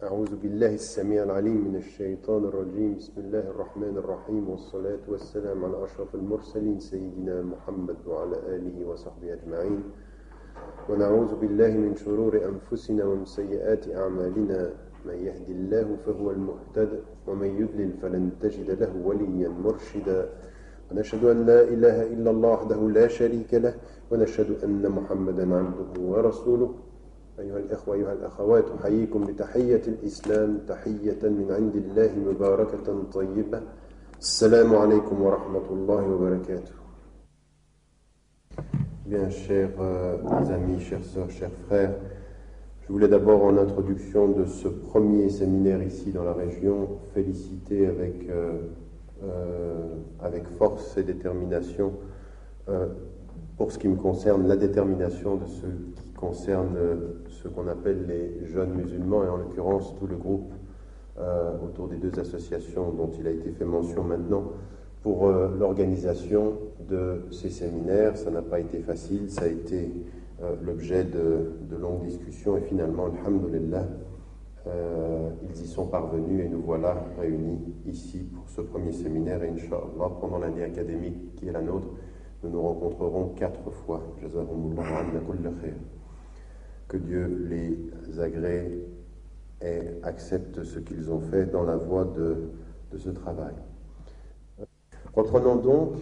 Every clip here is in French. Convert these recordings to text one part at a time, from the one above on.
أعوذ بالله السميع العليم من الشيطان الرجيم بسم الله الرحمن الرحيم والصلاة والسلام على أشرف المرسلين سيدنا محمد وعلى آله وصحبه أجمعين ونعوذ بالله من شرور أنفسنا ومن سيئات أعمالنا من يهدي الله فهو المهتد ومن يضلل فلن تجد له وليا مرشدا ونشهد أن لا إله إلا الله وحده لا شريك له ونشهد أن محمدا عبده ورسوله أيها الإخوة أيها الأخوات أحييكم بتحية الإسلام تحية من عند الله مباركة طيبة السلام عليكم ورحمة الله وبركاته. Bien, chers amis, chères sœurs, chers frères, je voulais d'abord en introduction de ce premier séminaire ici dans la région féliciter avec force et détermination pour ce qui me concerne la détermination de ceux qui concernent ce qu'on appelle les jeunes musulmans et en l'occurrence tout le groupe autour des deux associations dont il a été fait mention maintenant pour l'organisation de ces séminaires. Ça n'a pas été facile, ça a été l'objet de longues discussions et finalement, alhamdoulilah, ils y sont parvenus et nous voilà réunis ici pour ce premier séminaire et Inch'Allah, pendant l'année académique qui est la nôtre, nous nous rencontrerons 4 fois. Que Dieu les agrée et accepte ce qu'ils ont fait dans la voie de ce travail. Reprenons donc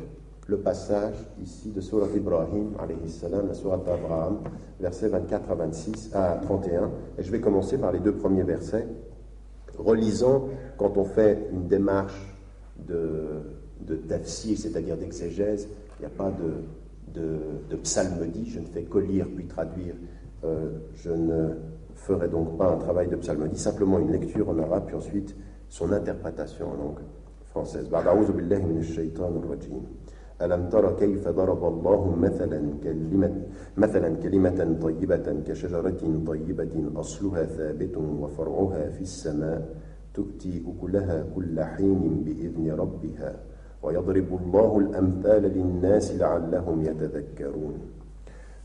le passage ici de Surat Ibrahim, alayhi salam, la Surat Abraham, versets 24 à 31. Et je vais commencer par les 2 premiers versets. Relisant, quand on fait une démarche de tafsir, c'est-à-dire d'exégèse, il n'y a pas de psalmodie, je ne fais que lire puis traduire. Je ne ferai donc pas un travail de psalmodie, simplement une lecture en arabe, puis ensuite son interprétation en langue française. A'udhu billahi minash shaitanir rajim. Alam tara kayfa daraba Allahu mathalan kalimatan tayyibatan ka shajaratin tayyibatin asluha thabitun wa far'uha fis sama' tu'ti ukulaha kulla hinin bi'idhni rabbiha wa yadribu Allahu al-amthala lin-nasi la'allahum yatadhakkarun.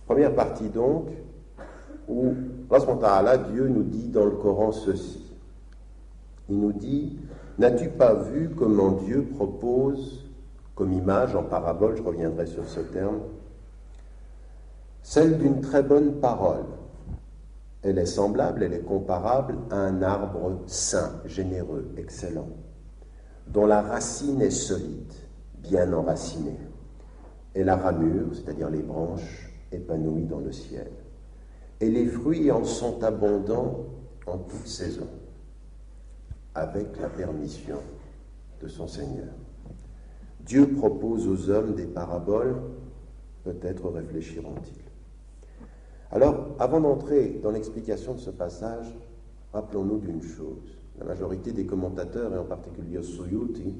Première partie donc où Allah subhanahu wa ta'ala, Dieu nous dit dans le Coran ceci. Il nous dit, n'as-tu pas vu comment Dieu propose comme image, en parabole, je reviendrai sur ce terme, celle d'une très bonne parole. Elle est semblable, elle est comparable à un arbre sain, généreux, excellent, dont la racine est solide, bien enracinée, et la ramure, c'est-à-dire les branches, épanouies dans le ciel. Et les fruits en sont abondants en toute saison, avec la permission de son Seigneur. Dieu propose aux hommes des paraboles, peut-être réfléchiront-ils. Alors, avant d'entrer dans l'explication de ce passage, rappelons-nous d'une chose. La majorité des commentateurs, et en particulier Suyuti,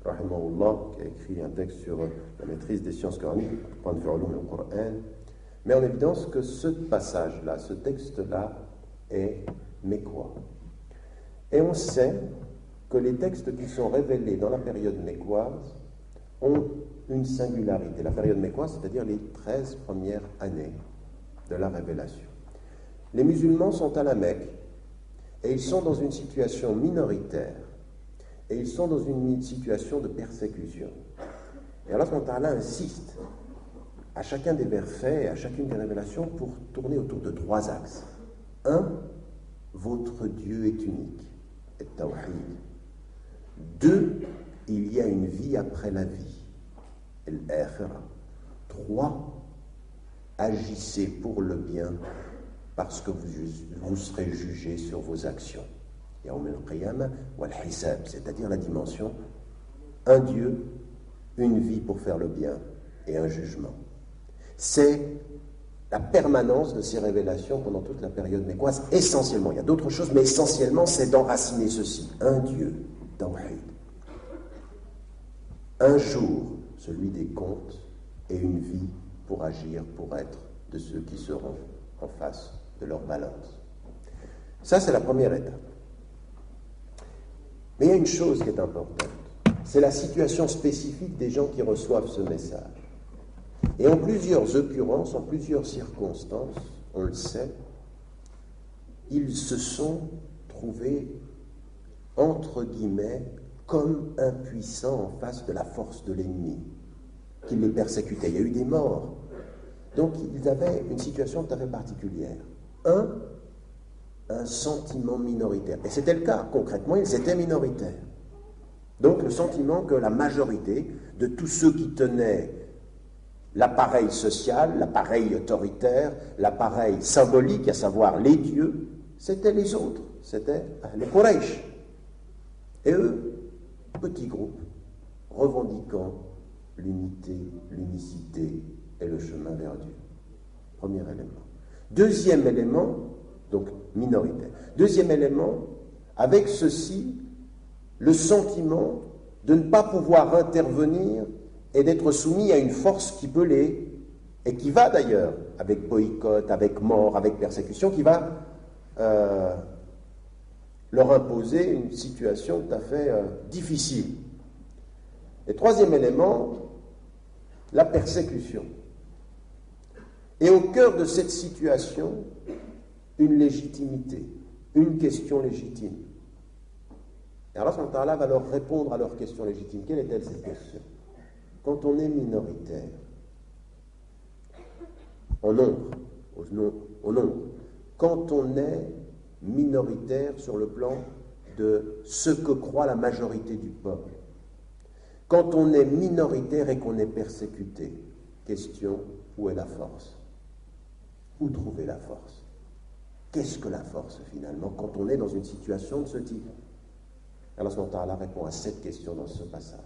rahimahullah, qui a écrit un texte sur la maîtrise des sciences coraniques, point de vue au Coran, met en évidence que ce passage-là, ce texte-là, est mécois. Et on sait que les textes qui sont révélés dans la période mécoise ont une singularité. La période mécoise, c'est-à-dire les 13 premières années de la révélation. Les musulmans sont à la Mecque et ils sont dans une situation minoritaire et ils sont dans une situation de persécution. Et Allah subhanahu wa ta'ala insiste à chacun des versets, à chacune des révélations, pour tourner autour de 3 axes. 1, votre Dieu est unique, et tawhid. 2, il y a une vie après la vie, al-akhirah. 3, agissez pour le bien, parce que vous serez jugé sur vos actions. Yawm al-qiyamah wal-hisab, c'est-à-dire la dimension, un Dieu, une vie pour faire le bien, et un jugement. C'est la permanence de ces révélations pendant toute la période mécoise, essentiellement. Il y a d'autres choses, mais essentiellement, c'est d'enraciner ceci. Un Dieu, tawhid. Un jour, celui des comptes, et une vie pour agir, pour être de ceux qui seront en face de leur balance. Ça, c'est la première étape. Mais il y a une chose qui est importante. C'est la situation spécifique des gens qui reçoivent ce message. Et en plusieurs occurrences, en plusieurs circonstances, on le sait, ils se sont trouvé, entre guillemets, comme impuissants en face de la force de l'ennemi, qui les persécutait. Il y a eu des morts. Donc ils avaient une situation tout à fait particulière. Un sentiment minoritaire. Et c'était le cas, concrètement, ils étaient minoritaires. Donc le sentiment que la majorité de tous ceux qui tenaient l'appareil social, l'appareil autoritaire, l'appareil symbolique, à savoir les dieux, c'était les autres, c'était les Quraysh. Et eux, petit groupe, revendiquant l'unité, l'unicité et le chemin vers Dieu. Premier élément. Deuxième élément, donc minoritaire. Deuxième élément, avec ceci, le sentiment de ne pas pouvoir intervenir et d'être soumis à une force qui peut et qui va d'ailleurs, avec boycott, avec mort, avec persécution, qui va leur imposer une situation tout à fait difficile. Et troisième élément, la persécution. Et au cœur de cette situation, une légitimité, une question légitime. Et Allah subhanahu wa ta'ala va leur répondre à leur question légitime. Quelle est-elle cette question? Quand on est minoritaire, en nombre, au nombre, quand on est minoritaire sur le plan de ce que croit la majorité du peuple, quand on est minoritaire et qu'on est persécuté, question, où est la force? Où trouver la force? Qu'est-ce que la force finalement quand on est dans une situation de ce type? Allah subhanahu wa ta'ala répond à cette question dans ce passage.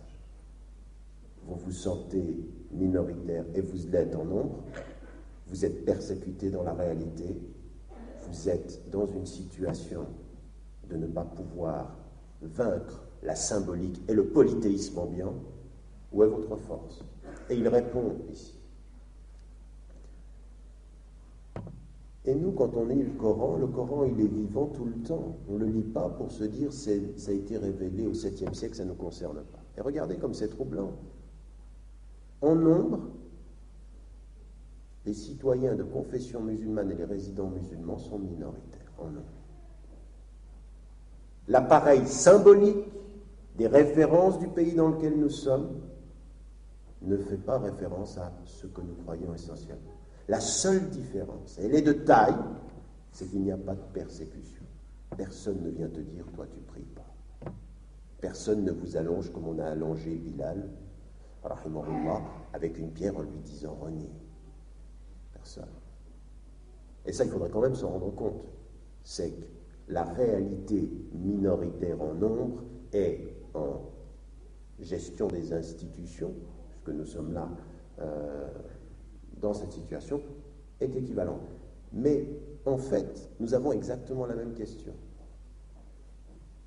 Vous vous sentez minoritaire et vous l'êtes en nombre, vous êtes persécuté dans la réalité, vous êtes dans une situation de ne pas pouvoir vaincre la symbolique et le polythéisme ambiant. Où est votre force? Et il répond ici. Et nous, quand on lit le Coran, il est vivant tout le temps. On ne le lit pas pour se dire ça a été révélé au 7e siècle, ça ne nous concerne pas. Et regardez comme c'est troublant. En nombre, les citoyens de confession musulmane et les résidents musulmans sont minoritaires, en nombre. L'appareil symbolique des références du pays dans lequel nous sommes ne fait pas référence à ce que nous croyons essentiellement. La seule différence, elle est de taille, c'est qu'il n'y a pas de persécution. Personne ne vient te dire, toi tu pries pas. Personne ne vous allonge comme on a allongé Bilal, rahimahullah, avec une pierre en lui disant renie. Personne. Et ça, il faudrait quand même s'en rendre compte. C'est que la réalité minoritaire en nombre est en gestion des institutions, puisque nous sommes là dans cette situation, est équivalente. Mais en fait, nous avons exactement la même question.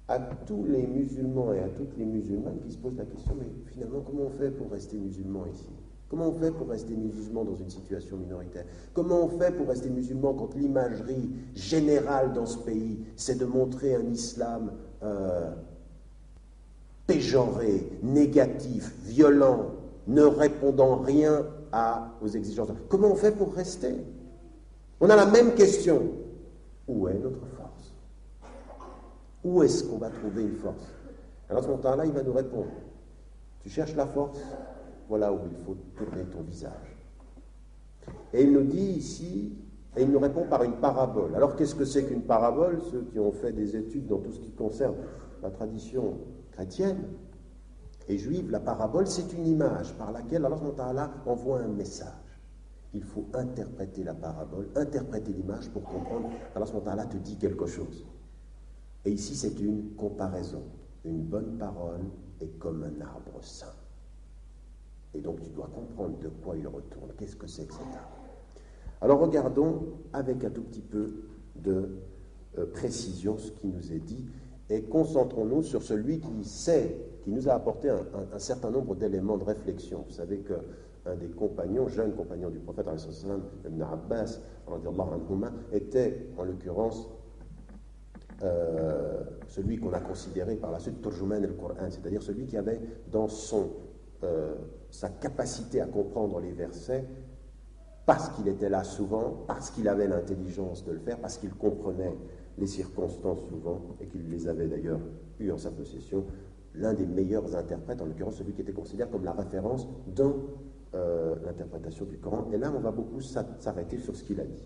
À tous les musulmans et à toutes les musulmanes qui se posent la question, mais finalement, comment on fait pour rester musulman ici? Comment on fait pour rester musulman dans une situation minoritaire? Comment on fait pour rester musulman quand l'imagerie générale dans ce pays, c'est de montrer un islam pégenré, négatif, violent, ne répondant rien aux exigences? Comment on fait pour rester? On a la même question. Où est notre force? Où est-ce qu'on va trouver une force? Alors à ce moment-là, il va nous répondre. Tu cherches la force? Voilà où il faut tourner ton visage. Et il nous dit ici, et il nous répond par une parabole. Alors qu'est-ce que c'est qu'une parabole? Ceux qui ont fait des études dans tout ce qui concerne la tradition chrétienne et juive, la parabole, c'est une image par laquelle Allah subhanahu wa ta'ala envoie un message. Il faut interpréter la parabole, interpréter l'image pour comprendre qu'Allah subhanahu wa ta'ala te dit quelque chose. Et ici, c'est une comparaison. Une bonne parole est comme un arbre sain. Et donc, tu dois comprendre de quoi il retourne. Qu'est-ce que c'est que cet arbre? Alors, regardons avec un tout petit peu de précision ce qui nous est dit et concentrons-nous sur celui qui sait, qui nous a apporté un certain nombre d'éléments de réflexion. Vous savez qu'un des compagnons, jeune compagnon du prophète, Ibn Abbas, était en l'occurrence celui qu'on a considéré par la suite Turjuman al-Qur'an, c'est-à-dire celui qui avait dans sa capacité à comprendre les versets, parce qu'il était là souvent, parce qu'il avait l'intelligence de le faire, parce qu'il comprenait les circonstances souvent, et qu'il les avait d'ailleurs eues en sa possession, l'un des meilleurs interprètes, en l'occurrence celui qui était considéré comme la référence dans l'interprétation du Coran. Et là, on va beaucoup s'arrêter sur ce qu'il a dit.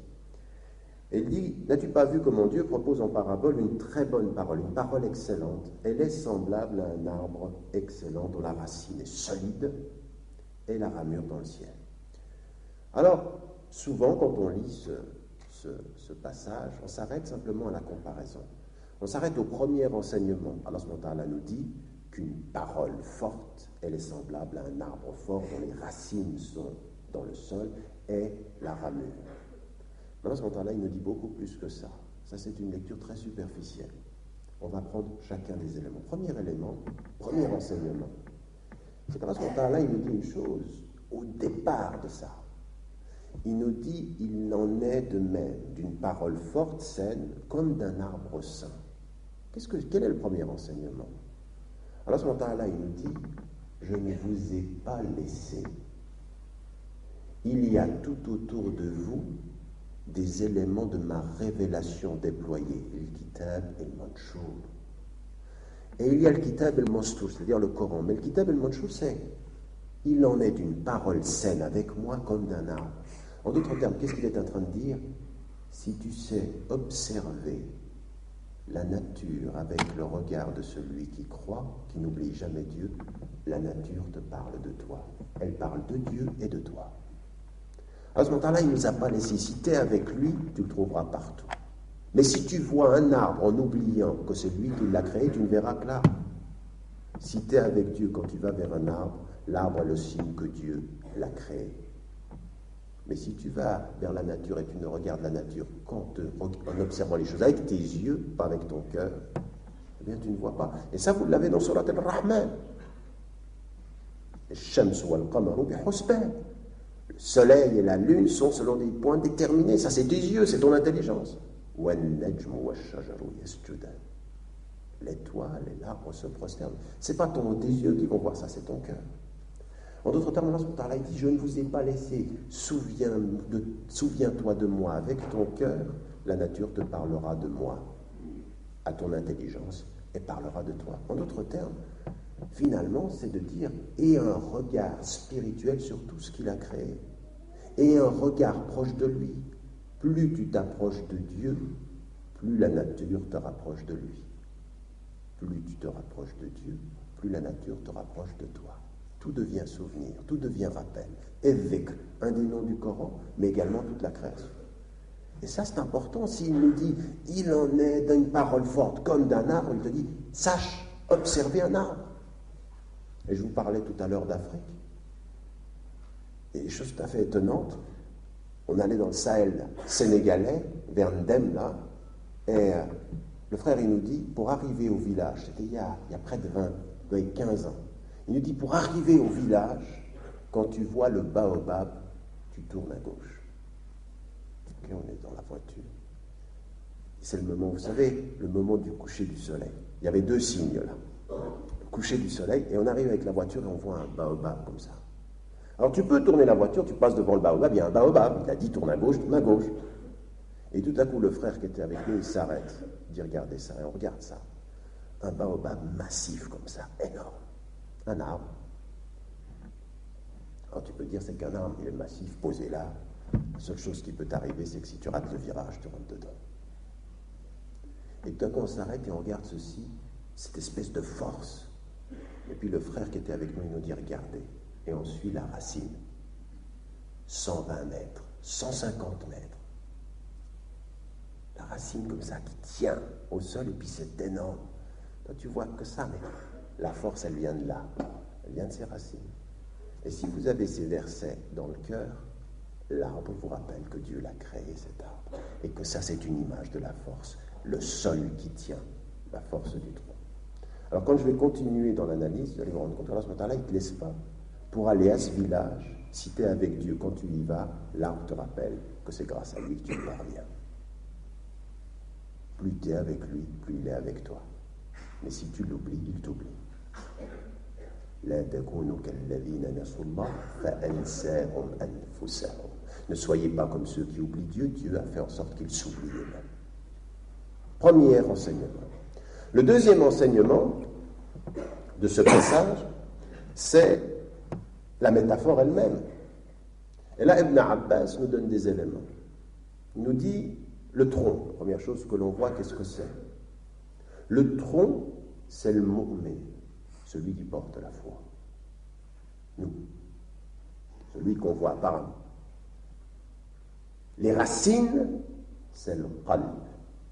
Il dit, n'as-tu pas vu comment Dieu propose en parabole une très bonne parole, une parole excellente. Elle est semblable à un arbre excellent dont la racine est solide et la ramure dans le ciel. Alors, souvent, quand on lit ce passage, on s'arrête simplement à la comparaison. On s'arrête au premier enseignement. Allah subhanahu wa ta'ala nous dit qu'une parole forte, elle est semblable à un arbre fort dont les racines sont dans le sol et la ramure. Allah subhanahu wa ta'ala, il nous dit beaucoup plus que ça. Ça, c'est une lecture très superficielle. On va prendre chacun des éléments. Premier élément, premier enseignement, c'est qu'Allah subhanahu wa ta'ala, il nous dit une chose au départ de ça. Il nous dit, il en est de même d'une parole forte, saine, comme d'un arbre sain. Quel est le premier enseignement? Allah subhanahu wa ta'ala, il nous dit, je ne vous ai pas laissé. Il y a tout autour de vous des éléments de ma révélation déployés, le kitab et le manchour. Et il y a le kitab et le manchour, c'est-à-dire le Coran. Mais le kitab et le manchour, c'est, il en est d'une parole saine avec moi comme d'un arbre. En d'autres termes, qu'est-ce qu'il est en train de dire? Si tu sais observer la nature avec le regard de celui qui croit, qui n'oublie jamais Dieu, la nature te parle de toi. Elle parle de Dieu et de toi. À ce moment-là, il ne nous a pas laissé. Si tu es avec lui, tu le trouveras partout. Mais si tu vois un arbre en oubliant que c'est lui qui l'a créé, tu ne verras que l'arbre. Si tu es avec Dieu quand tu vas vers un arbre, l'arbre est le signe que Dieu l'a créé. Mais si tu vas vers la nature et tu ne regardes la nature en observant les choses avec tes yeux, pas avec ton cœur, eh bien tu ne vois pas. Et ça, vous l'avez dans Surat al-Rahman. Le soleil et la lune sont selon des points déterminés. Ça, c'est tes yeux, c'est ton intelligence. L'étoile et l'arbre se prosternent. Ce n'est pas tes yeux qui vont voir ça, c'est ton cœur. En d'autres termes, Allah dit, je ne vous ai pas laissé, souviens-toi de moi avec ton cœur, la nature te parlera de moi, à ton intelligence, et parlera de toi. En d'autres termes, finalement, c'est de dire, aie un regard spirituel sur tout ce qu'il a créé, et un regard proche de lui. Plus tu t'approches de Dieu, plus la nature te rapproche de lui. Plus tu te rapproches de Dieu, plus la nature te rapproche de toi. Tout devient souvenir, tout devient rappel. Et dhikr, un des noms du Coran, mais également toute la création. Et ça, c'est important. S'il nous dit, il en est d'une parole forte comme d'un arbre, il te dit, sache observer un arbre. Et je vous parlais tout à l'heure d'Afrique. Et chose tout à fait étonnante, on allait dans le Sahel sénégalais, vers Ndem, là, et le frère, il nous dit, pour arriver au village, c'était il y a près de 15 ans, il nous dit, pour arriver au village, quand tu vois le baobab, tu tournes à gauche. Ok, on est dans la voiture. C'est le moment, vous savez, le moment du coucher du soleil. Il y avait 2 signes là. Le coucher du soleil, et on arrive avec la voiture et on voit un baobab comme ça. Alors tu peux tourner la voiture, tu passes devant le baobab, il y a un baobab. Il a dit, tourne à gauche, tourne à gauche. Et tout à coup, le frère qui était avec nous, il s'arrête. Il dit, regardez ça, et on regarde ça. Un baobab massif comme ça, énorme. Un arbre. Alors tu peux dire, c'est qu'un arbre, il est massif, posé là. La seule chose qui peut t'arriver, c'est que si tu rates le virage, tu rentres dedans. Et tout à coup, on s'arrête et on regarde ceci, cette espèce de force. Et puis le frère qui était avec nous, il nous dit, regardez. Et on suit la racine. 120 mètres, 150 mètres. La racine comme ça, qui tient au sol, et puis c'est énorme. Toi, tu vois que ça, mais la force, elle vient de là. Elle vient de ces racines. Et si vous avez ces versets dans le cœur, l'arbre vous rappelle que Dieu l'a créé, cet arbre. Et que ça, c'est une image de la force. Le sol qui tient, la force du tronc. Alors, quand je vais continuer dans l'analyse, vous allez vous rendre compte que Allah, il ne te laisse pas. Pour aller à ce village, si tu es avec Dieu, quand tu y vas, l'arbre te rappelle que c'est grâce à lui que tu y parviens. Plus tu es avec lui, plus il est avec toi. Mais si tu l'oublies, il t'oublie. Ne soyez pas comme ceux qui oublient Dieu. Dieu a fait en sorte qu'ils s'oublient eux-mêmes. Premier enseignement. Le deuxième enseignement de ce passage, c'est la métaphore elle-même. Et là, Ibn Abbas nous donne des éléments. Il nous dit le tronc. La première chose que l'on voit, qu'est-ce que c'est? Le tronc, c'est le mu'min, celui qui porte la foi. Nous, celui qu'on voit apparemment. Les racines, c'est le qalb,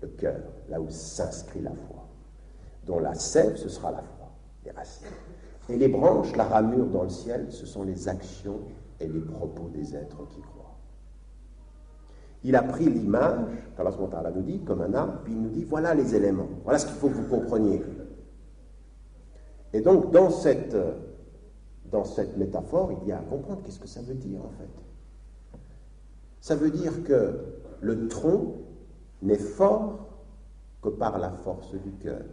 le cœur, là où s'inscrit la foi. Dont la sève, ce sera la foi, les racines. Et les branches, la ramure dans le ciel, ce sont les actions et les propos des êtres qui croient. Il a pris l'image, qu'Allah subhanahu wa ta'ala nous dit, comme un arbre, puis il nous dit, voilà les éléments, voilà ce qu'il faut que vous compreniez. Et donc, dans cette métaphore, il y a à comprendre qu'est-ce que ça veut dire, en fait. Ça veut dire que le tronc n'est fort que par la force du cœur.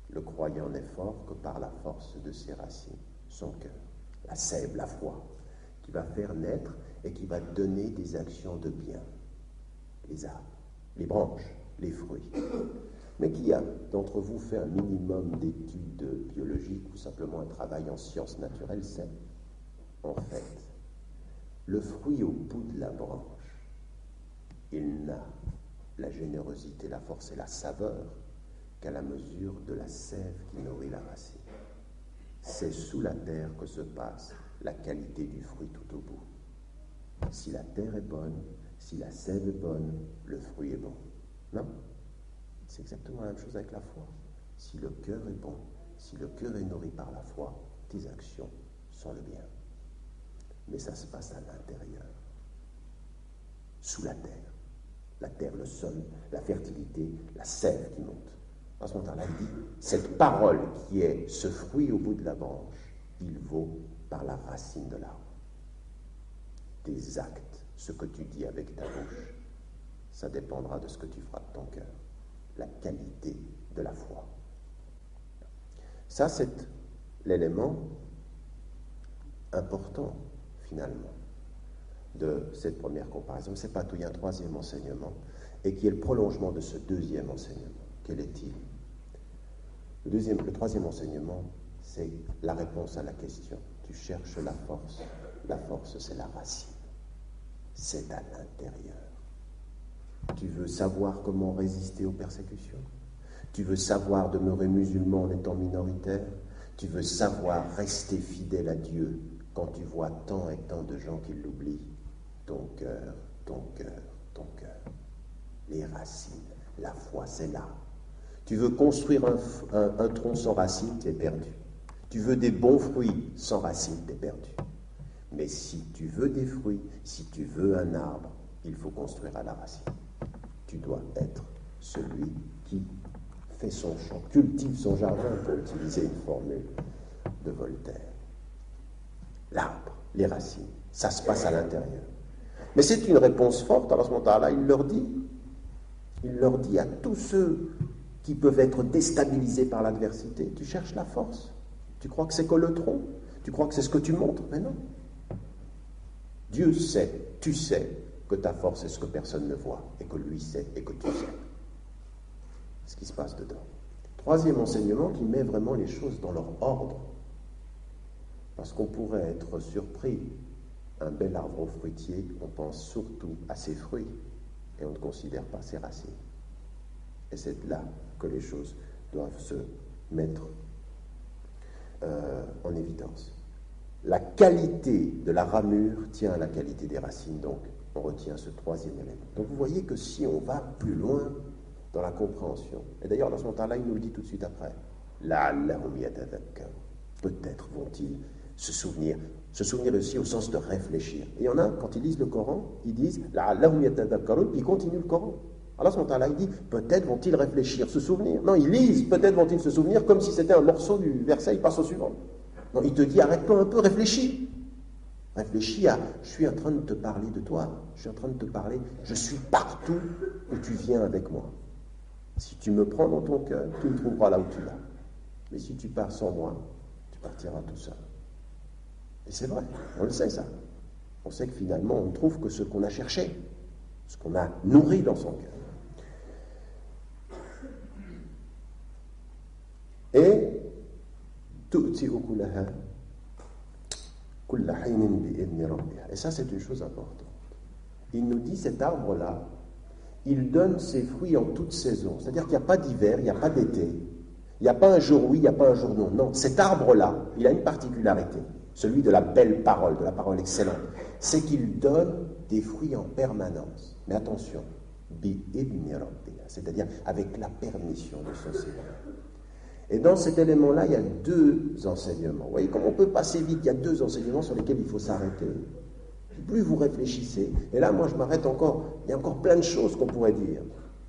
Le croyant n'est fort que par la force de ses racines, son cœur, la sève, la foi, qui va faire naître et qui va donner des actions de bien. Les arbres, les branches, les fruits. Mais qui a d'entre vous fait un minimum d'études biologiques ou simplement un travail en sciences naturelles, c'est en fait le fruit au bout de la branche. Il n'a la générosité, la force et la saveur qu'à la mesure de la sève qui nourrit la racine. C'est sous la terre que se passe la qualité du fruit tout au bout. Si la terre est bonne, si la sève est bonne, le fruit est bon. Non? C'est exactement la même chose avec la foi. Si le cœur est bon, si le cœur est nourri par la foi, tes actions sont le bien. Mais ça se passe à l'intérieur, sous la terre, le sol, la fertilité, la sève qui monte. À ce moment-là, il dit, cette parole qui est ce fruit au bout de la branche, il vaut par la racine de l'arbre. Tes actes, ce que tu dis avec ta bouche, ça dépendra de ce que tu feras de ton cœur. La qualité de la foi. Ça, c'est l'élément important, finalement, de cette première comparaison. C'est pas tout, il y a un troisième enseignement, et qui est le prolongement de ce deuxième enseignement. Quel est-il? Le troisième enseignement, c'est la réponse à la question. Tu cherches la force. La force, c'est la racine. C'est à l'intérieur. Tu veux savoir comment résister aux persécutions? Tu veux savoir demeurer musulman en étant minoritaire? Tu veux savoir rester fidèle à Dieu quand tu vois tant et tant de gens qui l'oublient? Ton cœur, ton cœur, ton cœur. Les racines, la foi, c'est là. Tu veux construire un tronc sans racines, tu es perdu. Tu veux des bons fruits sans racines, tu es perdu. Mais si tu veux des fruits, si tu veux un arbre, il faut construire à la racine. Tu dois être celui qui fait son champ, cultive son jardin, pour utiliser une formule de Voltaire. L'arbre, les racines, ça se passe à l'intérieur. Mais c'est une réponse forte. Alors à ce moment-là, il leur dit à tous ceux qui peuvent être déstabilisés par l'adversité, tu cherches la force. Tu crois que c'est que le tronc? Tu crois que c'est ce que tu montres? Mais non. Dieu sait, tu sais que ta force est ce que personne ne voit, et que lui sait, et que tu sais. C'est ce qui se passe dedans. Troisième enseignement qui met vraiment les choses dans leur ordre. Parce qu'on pourrait être surpris. Un bel arbre fruitier, on pense surtout à ses fruits, et on ne considère pas ses racines. Et c'est là que les choses doivent se mettre en évidence. La qualité de la ramure tient à la qualité des racines, donc on retient ce troisième élément. Donc vous voyez que si on va plus loin dans la compréhension, et d'ailleurs dans ce moment-là, il nous le dit tout de suite après, la'allahum yatadhakkarun, peut-être vont-ils se souvenir aussi au sens de réfléchir. Et il y en a, quand ils lisent le Coran, ils disent la'allahum yatadhakkarun, puis ils continuent le Coran. Alors à ce moment-là, il dit, peut-être vont-ils réfléchir, se souvenir. Non, ils lisent, peut-être vont-ils se souvenir, comme si c'était un morceau du verset, il passe au suivant. Non, il te dit, arrête-toi un peu, réfléchis. Réfléchis à, je suis en train de te parler de toi, je suis en train de te parler, je suis partout où tu viens avec moi. Si tu me prends dans ton cœur, tu me trouveras là où tu vas. Mais si tu pars sans moi, tu partiras tout seul. Et c'est vrai, on le sait ça. On sait que finalement, on ne trouve que ce qu'on a cherché, ce qu'on a nourri dans son cœur. تؤتي أكلها كل حين بإذن ربها. Et ça, c'est une chose importante. Il nous dit, cet arbre-là, il donne ses fruits en toute saison. C'est-à-dire qu'il n'y a pas d'hiver, il n'y a pas d'été. Il n'y a pas un jour oui, il n'y a pas un jour non. Non, cet arbre-là, il a une particularité, celui de la belle parole, de la parole excellente. C'est qu'il donne des fruits en permanence. Mais attention, bi'idni rabbiha, c'est-à-dire avec la permission de son Seigneur. Et dans cet élément-là, il y a deux enseignements. Vous voyez, comme on peut passer vite, il y a deux enseignements sur lesquels il faut s'arrêter. Plus vous réfléchissez, et là, moi, je m'arrête encore, il y a encore plein de choses qu'on pourrait dire.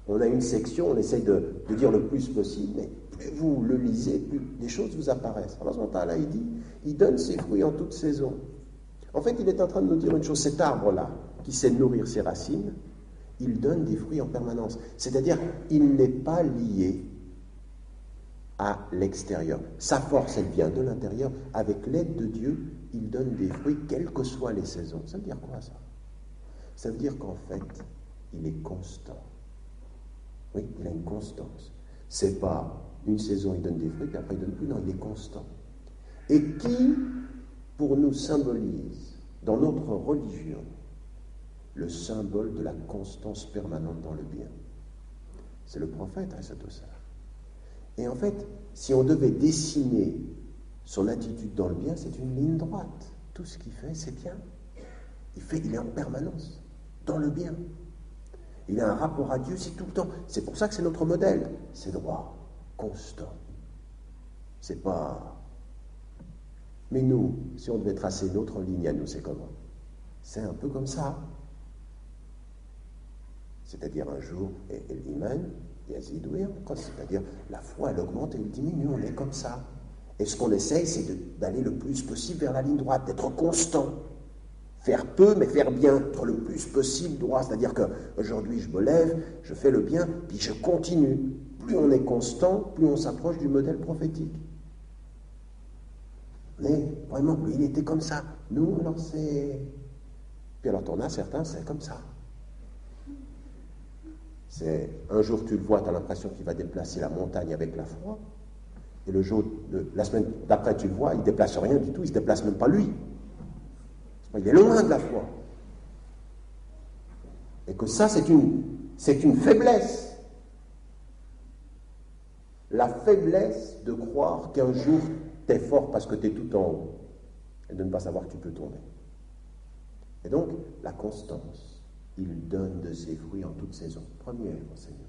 On a une section, on essaye de dire le plus possible, mais plus vous le lisez, plus des choses vous apparaissent. Alors, ce là, il dit, il donne ses fruits en toute saison. En fait, il est en train de nous dire une chose, cet arbre-là, qui sait nourrir ses racines, il donne des fruits en permanence. C'est-à-dire, il n'est pas lié à l'extérieur. Sa force, elle vient de l'intérieur. Avec l'aide de Dieu, il donne des fruits, quelles que soient les saisons. Ça veut dire quoi, ça? Ça veut dire qu'en fait, il est constant. Oui, il a une constance. C'est pas une saison, il donne des fruits, puis après il donne plus. Non, il est constant. Et qui, pour nous, symbolise, dans notre religion, le symbole de la constance permanente dans le bien? C'est le prophète, Et en fait, si on devait dessiner son attitude dans le bien, c'est une ligne droite. Tout ce qu'il fait, c'est bien. Il est en permanence, dans le bien. Il a un rapport à Dieu, c'est tout le temps. C'est pour ça que c'est notre modèle. C'est droit, constant. C'est pas... Mais nous, si on devait tracer notre ligne à nous, c'est comment? C'est un peu comme ça. C'est-à-dire un jour, et l'iman, c'est-à-dire la foi, elle augmente et elle diminue, on est comme ça. Et ce qu'on essaye, c'est d'aller le plus possible vers la ligne droite, d'être constant. Faire peu, mais faire bien, être le plus possible droit. C'est-à-dire qu'aujourd'hui, je me lève, je fais le bien, puis je continue. Plus on est constant, plus on s'approche du modèle prophétique. Mais vraiment, lui, il était comme ça. Nous, alors c'est... Puis alors, t'en as certains, c'est comme ça. C'est un jour tu le vois, tu as l'impression qu'il va déplacer la montagne avec la foi, et la semaine d'après tu le vois, il ne déplace rien du tout, il ne se déplace même pas lui. Il est loin de la foi. Et que ça, c'est une faiblesse. La faiblesse de croire qu'un jour tu es fort parce que tu es tout en haut, et de ne pas savoir que tu peux tomber. Et donc, la constance. Il donne de ses fruits en toute saison. Premier enseignement.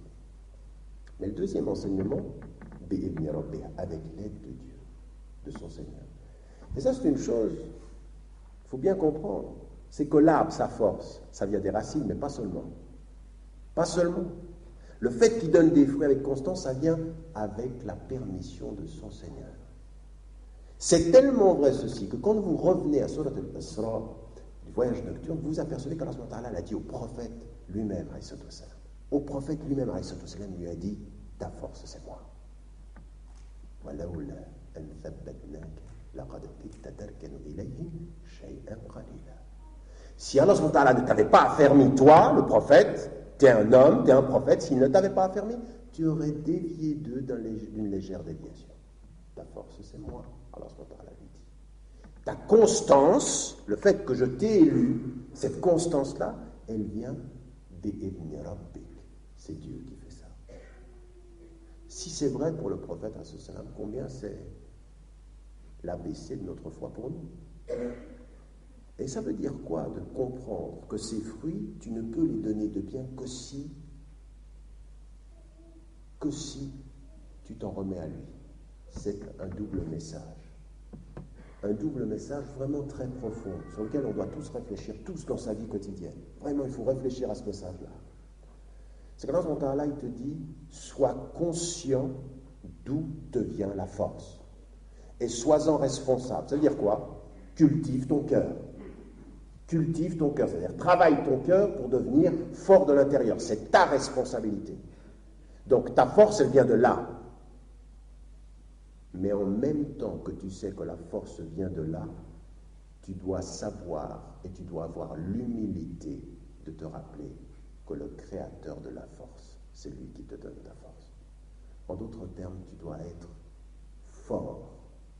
Mais le deuxième enseignement, avec l'aide de Dieu, de son Seigneur. Et ça, c'est une chose, il faut bien comprendre, c'est que l'arbre, sa force, ça vient des racines, mais pas seulement. Pas seulement. Le fait qu'il donne des fruits avec constance, ça vient avec la permission de son Seigneur. C'est tellement vrai ceci que quand vous revenez à Surat al-Isra, du voyage nocturne, vous apercevez qu'Allah a dit au prophète lui-même, au prophète lui-même, il lui a dit, ta force c'est moi. Si Allah ne t'avait pas affermi, toi, le prophète, tu es un homme, tu es un prophète, s'il ne t'avait pas affermi, tu aurais dévié d'eux d'une légère déviation. Ta force c'est moi, Allah lui dit. Ta constance, le fait que je t'ai élu, cette constance-là, elle vient bi'idni rabbik. C'est Dieu qui fait ça. Si c'est vrai pour le prophète, combien c'est l'ABC de notre foi pour nous? Et ça veut dire quoi de comprendre que ces fruits, tu ne peux les donner de bien que si tu t'en remets à lui. C'est un double message. Un double message vraiment très profond, sur lequel on doit tous réfléchir, tous dans sa vie quotidienne. Vraiment, il faut réfléchir à ce message-là. C'est que là, il te dit, sois conscient d'où te vient la force. Et sois-en responsable. Ça veut dire quoi? Cultive ton cœur. Cultive ton cœur, c'est-à-dire travaille ton cœur pour devenir fort de l'intérieur. C'est ta responsabilité. Donc ta force, elle vient de là. Mais en même temps que tu sais que la force vient de là, tu dois savoir et tu dois avoir l'humilité de te rappeler que le créateur de la force, c'est lui qui te donne ta force. En d'autres termes, tu dois être fort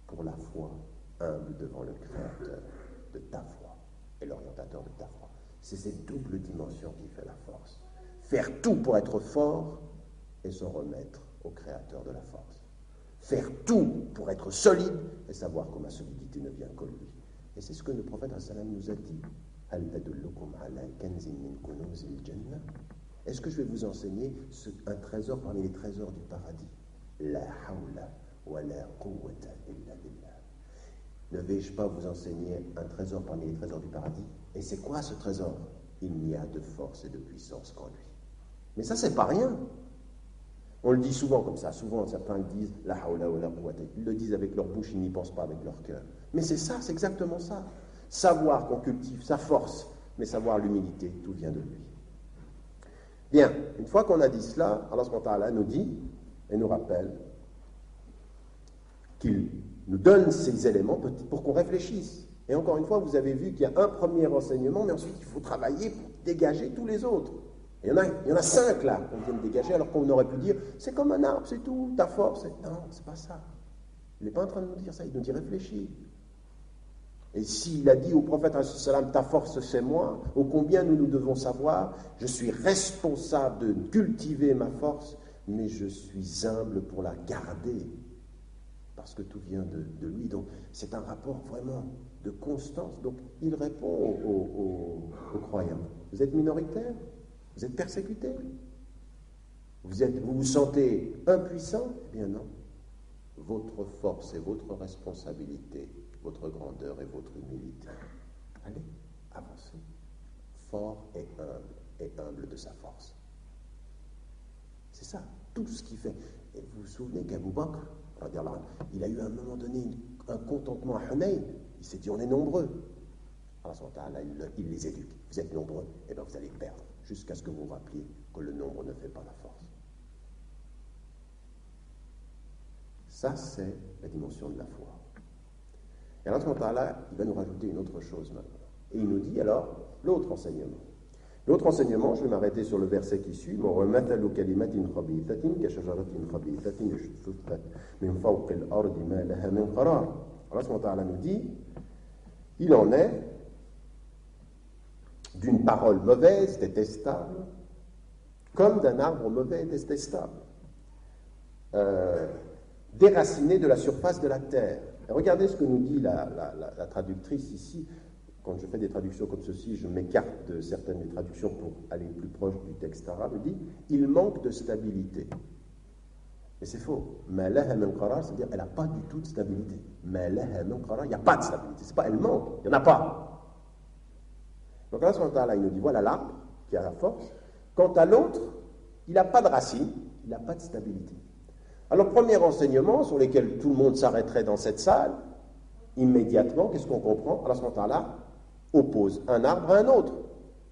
pour la foi, humble devant le Créateur de ta foi et l'orientateur de ta foi. C'est cette double dimension qui fait la force. Faire tout pour être fort et se remettre au Créateur de la force. Faire tout pour être solide et savoir que ma solidité ne vient que lui. Et c'est ce que le prophète nous a dit. Est-ce que je vais vous enseigner un trésor parmi les trésors du paradis? La hawla wa la quwwata illa billah. Ne vais-je pas vous enseigner un trésor parmi les trésors du paradis? Et c'est quoi ce trésor? Il n'y a de force et de puissance qu'en lui. Mais ça, c'est pas rien. On le dit souvent comme ça. Souvent, certains le disent, la hawla wa la quwwata. Ils le disent avec leur bouche, ils n'y pensent pas avec leur cœur. Mais c'est ça, c'est exactement ça. Savoir qu'on cultive sa force, mais savoir l'humilité, tout vient de lui. Bien, une fois qu'on a dit cela, Allah subhanahu wa ta'ala nous dit et nous rappelle qu'il nous donne ces éléments pour qu'on réfléchisse. Et encore une fois, vous avez vu qu'il y a un premier enseignement, mais ensuite il faut travailler pour dégager tous les autres. Et il y en a 5 là qu'on vient de dégager, alors qu'on aurait pu dire, c'est comme un arbre, c'est tout, ta force. Non, c'est pas ça. Il n'est pas en train de nous dire ça, il nous dit réfléchis. Et s'il a dit au prophète, ta force c'est moi, ô combien nous devons savoir, je suis responsable de cultiver ma force, mais je suis humble pour la garder, parce que tout vient de lui. Donc c'est un rapport vraiment de constance. Donc il répond aux croyants. Vous êtes minoritaire, vous êtes persécuté, vous vous sentez impuissant? Eh bien non. Votre force et votre responsabilité, votre grandeur et votre humilité. Allez, avancez. Fort et humble de sa force. C'est ça, tout ce qu'il fait. Et vous vous souvenez qu'Abou Bakr, il a eu à un moment donné un contentement à Hunayn. Il s'est dit, on est nombreux. Allah, il les éduque. Vous êtes nombreux, et bien vous allez perdre, jusqu'à ce que vous vous rappeliez que le nombre ne fait pas la force. Ça, c'est la dimension de la foi. Et Allah, il va nous rajouter une autre chose maintenant. Et il nous dit alors l'autre enseignement. L'autre enseignement, je vais m'arrêter sur le verset qui suit. Allah nous dit, il en est d'une parole mauvaise, détestable, comme d'un arbre mauvais et détestable, déraciné de la surface de la terre. Et regardez ce que nous dit la traductrice ici. Quand je fais des traductions comme ceci, je m'écarte de certaines des traductions pour aller plus proche du texte arabe. Elle dit « il manque de stabilité ». Mais c'est faux. « Malaha min qarar », c'est-à-dire elle n'a pas du tout de stabilité. « Malaha min qarar », il n'y a pas de stabilité. C'est pas elle manque, il n'y en a pas. Donc là, il nous dit « voilà l'arbre qui a la force. Quant à l'autre, il n'a pas de racine, il n'a pas de stabilité. » Alors, premier enseignement sur lequel tout le monde s'arrêterait dans cette salle, immédiatement, qu'est-ce qu'on comprend? Allah subhanahu wa ta'ala oppose un arbre à un autre.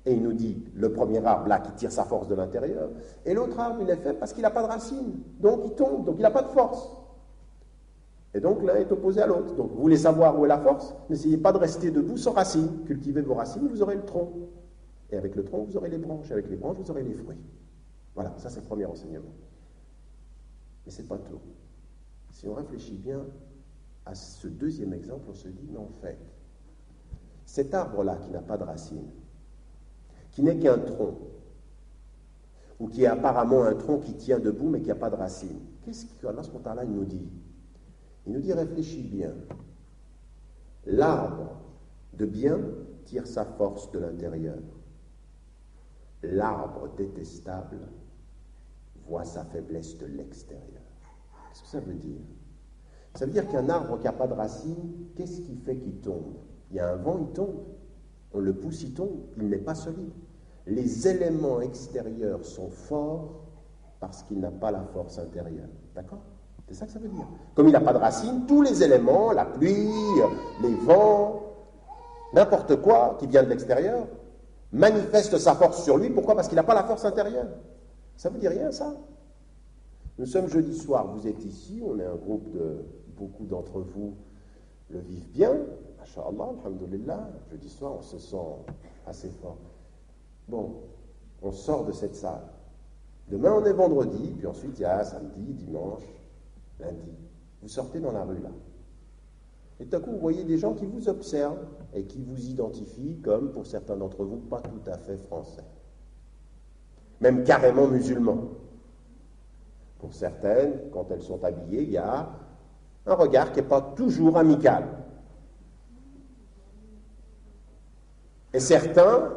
Et il nous dit, le premier arbre là qui tire sa force de l'intérieur, et l'autre arbre il est fait parce qu'il n'a pas de racine, donc il tombe, donc il n'a pas de force. Et donc l'un est opposé à l'autre. Donc vous voulez savoir où est la force? N'essayez pas de rester debout sans racine. Cultivez vos racines, vous aurez le tronc. Et avec le tronc, vous aurez les branches. Et avec les branches, vous aurez les fruits. Voilà, ça c'est le premier enseignement. Mais ce n'est pas tout. Si on réfléchit bien à ce deuxième exemple, on se dit, mais en fait, cet arbre-là qui n'a pas de racine, qui n'est qu'un tronc, ou qui est apparemment un tronc qui tient debout mais qui n'a pas de racine, qu'est-ce qu'Allah subhanahu wa ta'ala nous dit? Il nous dit, réfléchis bien. L'arbre de bien tire sa force de l'intérieur. L'arbre détestable voit sa faiblesse de l'extérieur. Qu'est-ce que ça veut dire? Ça veut dire qu'un arbre qui n'a pas de racine, qu'est-ce qui fait qu'il tombe? Il y a un vent, il tombe. On le pousse, il tombe. Il n'est pas solide. Les éléments extérieurs sont forts parce qu'il n'a pas la force intérieure. D'accord? C'est ça que ça veut dire. Comme il n'a pas de racine, tous les éléments, la pluie, les vents, n'importe quoi qui vient de l'extérieur, manifeste sa force sur lui. Pourquoi? Parce qu'il n'a pas la force intérieure. Ça ne vous dit rien, ça? Nous sommes jeudi soir, vous êtes ici, on est un groupe de... Beaucoup d'entre vous le vivent bien, masha'Allah, alhamdoulilah. Jeudi soir, on se sent assez fort. Bon, on sort de cette salle. Demain, on est vendredi, puis ensuite, il y a samedi, dimanche, lundi. Vous sortez dans la rue, là. Et tout à coup, vous voyez des gens qui vous observent et qui vous identifient comme, pour certains d'entre vous, pas tout à fait français. Même carrément musulmans. Pour certaines, quand elles sont habillées, il y a un regard qui n'est pas toujours amical. Et certains,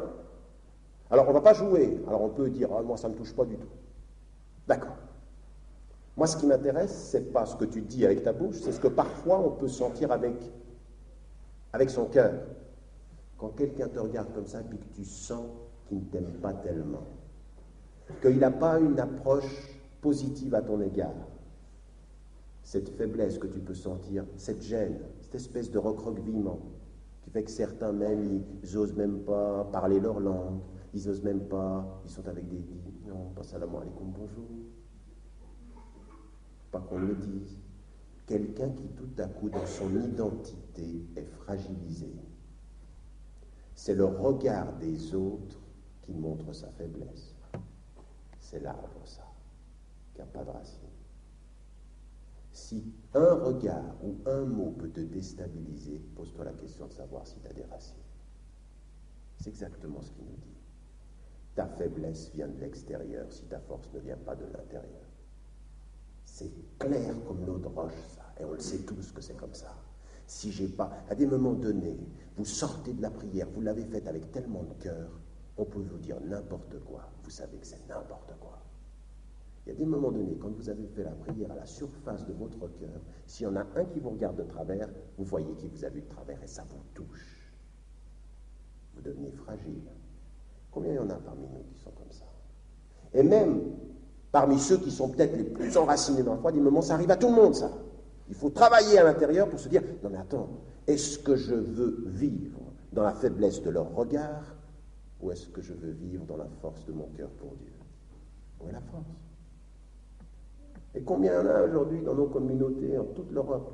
alors on ne va pas jouer, alors on peut dire, ah, moi ça ne me touche pas du tout. D'accord. Moi ce qui m'intéresse, ce n'est pas ce que tu dis avec ta bouche, c'est ce que parfois on peut sentir avec son cœur. Quand quelqu'un te regarde comme ça, puis que tu sens qu'il ne t'aime pas tellement, qu'il n'a pas une approche positive à ton égard, cette faiblesse que tu peux sentir, cette gêne, cette espèce de recroquevillement, qui fait que certains même, ils n'osent même pas parler leur langue, ils n'osent même pas, ils sont avec des non, pas salam alaikum, bonjour, pas qu'on le dise. Quelqu'un qui tout à coup dans son identité est fragilisé, c'est le regard des autres qui montre sa faiblesse. C'est l'arbre, ça, qui n'a pas de racine. Si un regard ou un mot peut te déstabiliser, pose-toi la question de savoir si tu as des racines. C'est exactement ce qu'il nous dit. Ta faiblesse vient de l'extérieur si ta force ne vient pas de l'intérieur. C'est clair comme l'eau de roche, ça, et on le sait tous que c'est comme ça. Si j'ai pas, à des moments donnés, vous sortez de la prière, vous l'avez faite avec tellement de cœur, on peut vous dire n'importe quoi, vous savez que c'est n'importe quoi. Il y a des moments donnés, quand vous avez fait la prière à la surface de votre cœur, s'il y en a un qui vous regarde de travers, vous voyez qu'il vous a vu de travers et ça vous touche. Vous devenez fragile. Combien il y en a parmi nous qui sont comme ça? Et même parmi ceux qui sont peut-être les plus enracinés dans la foi, des moments, ça arrive à tout le monde, ça. Il faut travailler à l'intérieur pour se dire, non mais attends, est-ce que je veux vivre dans la faiblesse de leur regard ou est-ce que je veux vivre dans la force de mon cœur pour Dieu? Où est la force? Et combien il y en a aujourd'hui dans nos communautés, en toute l'Europe?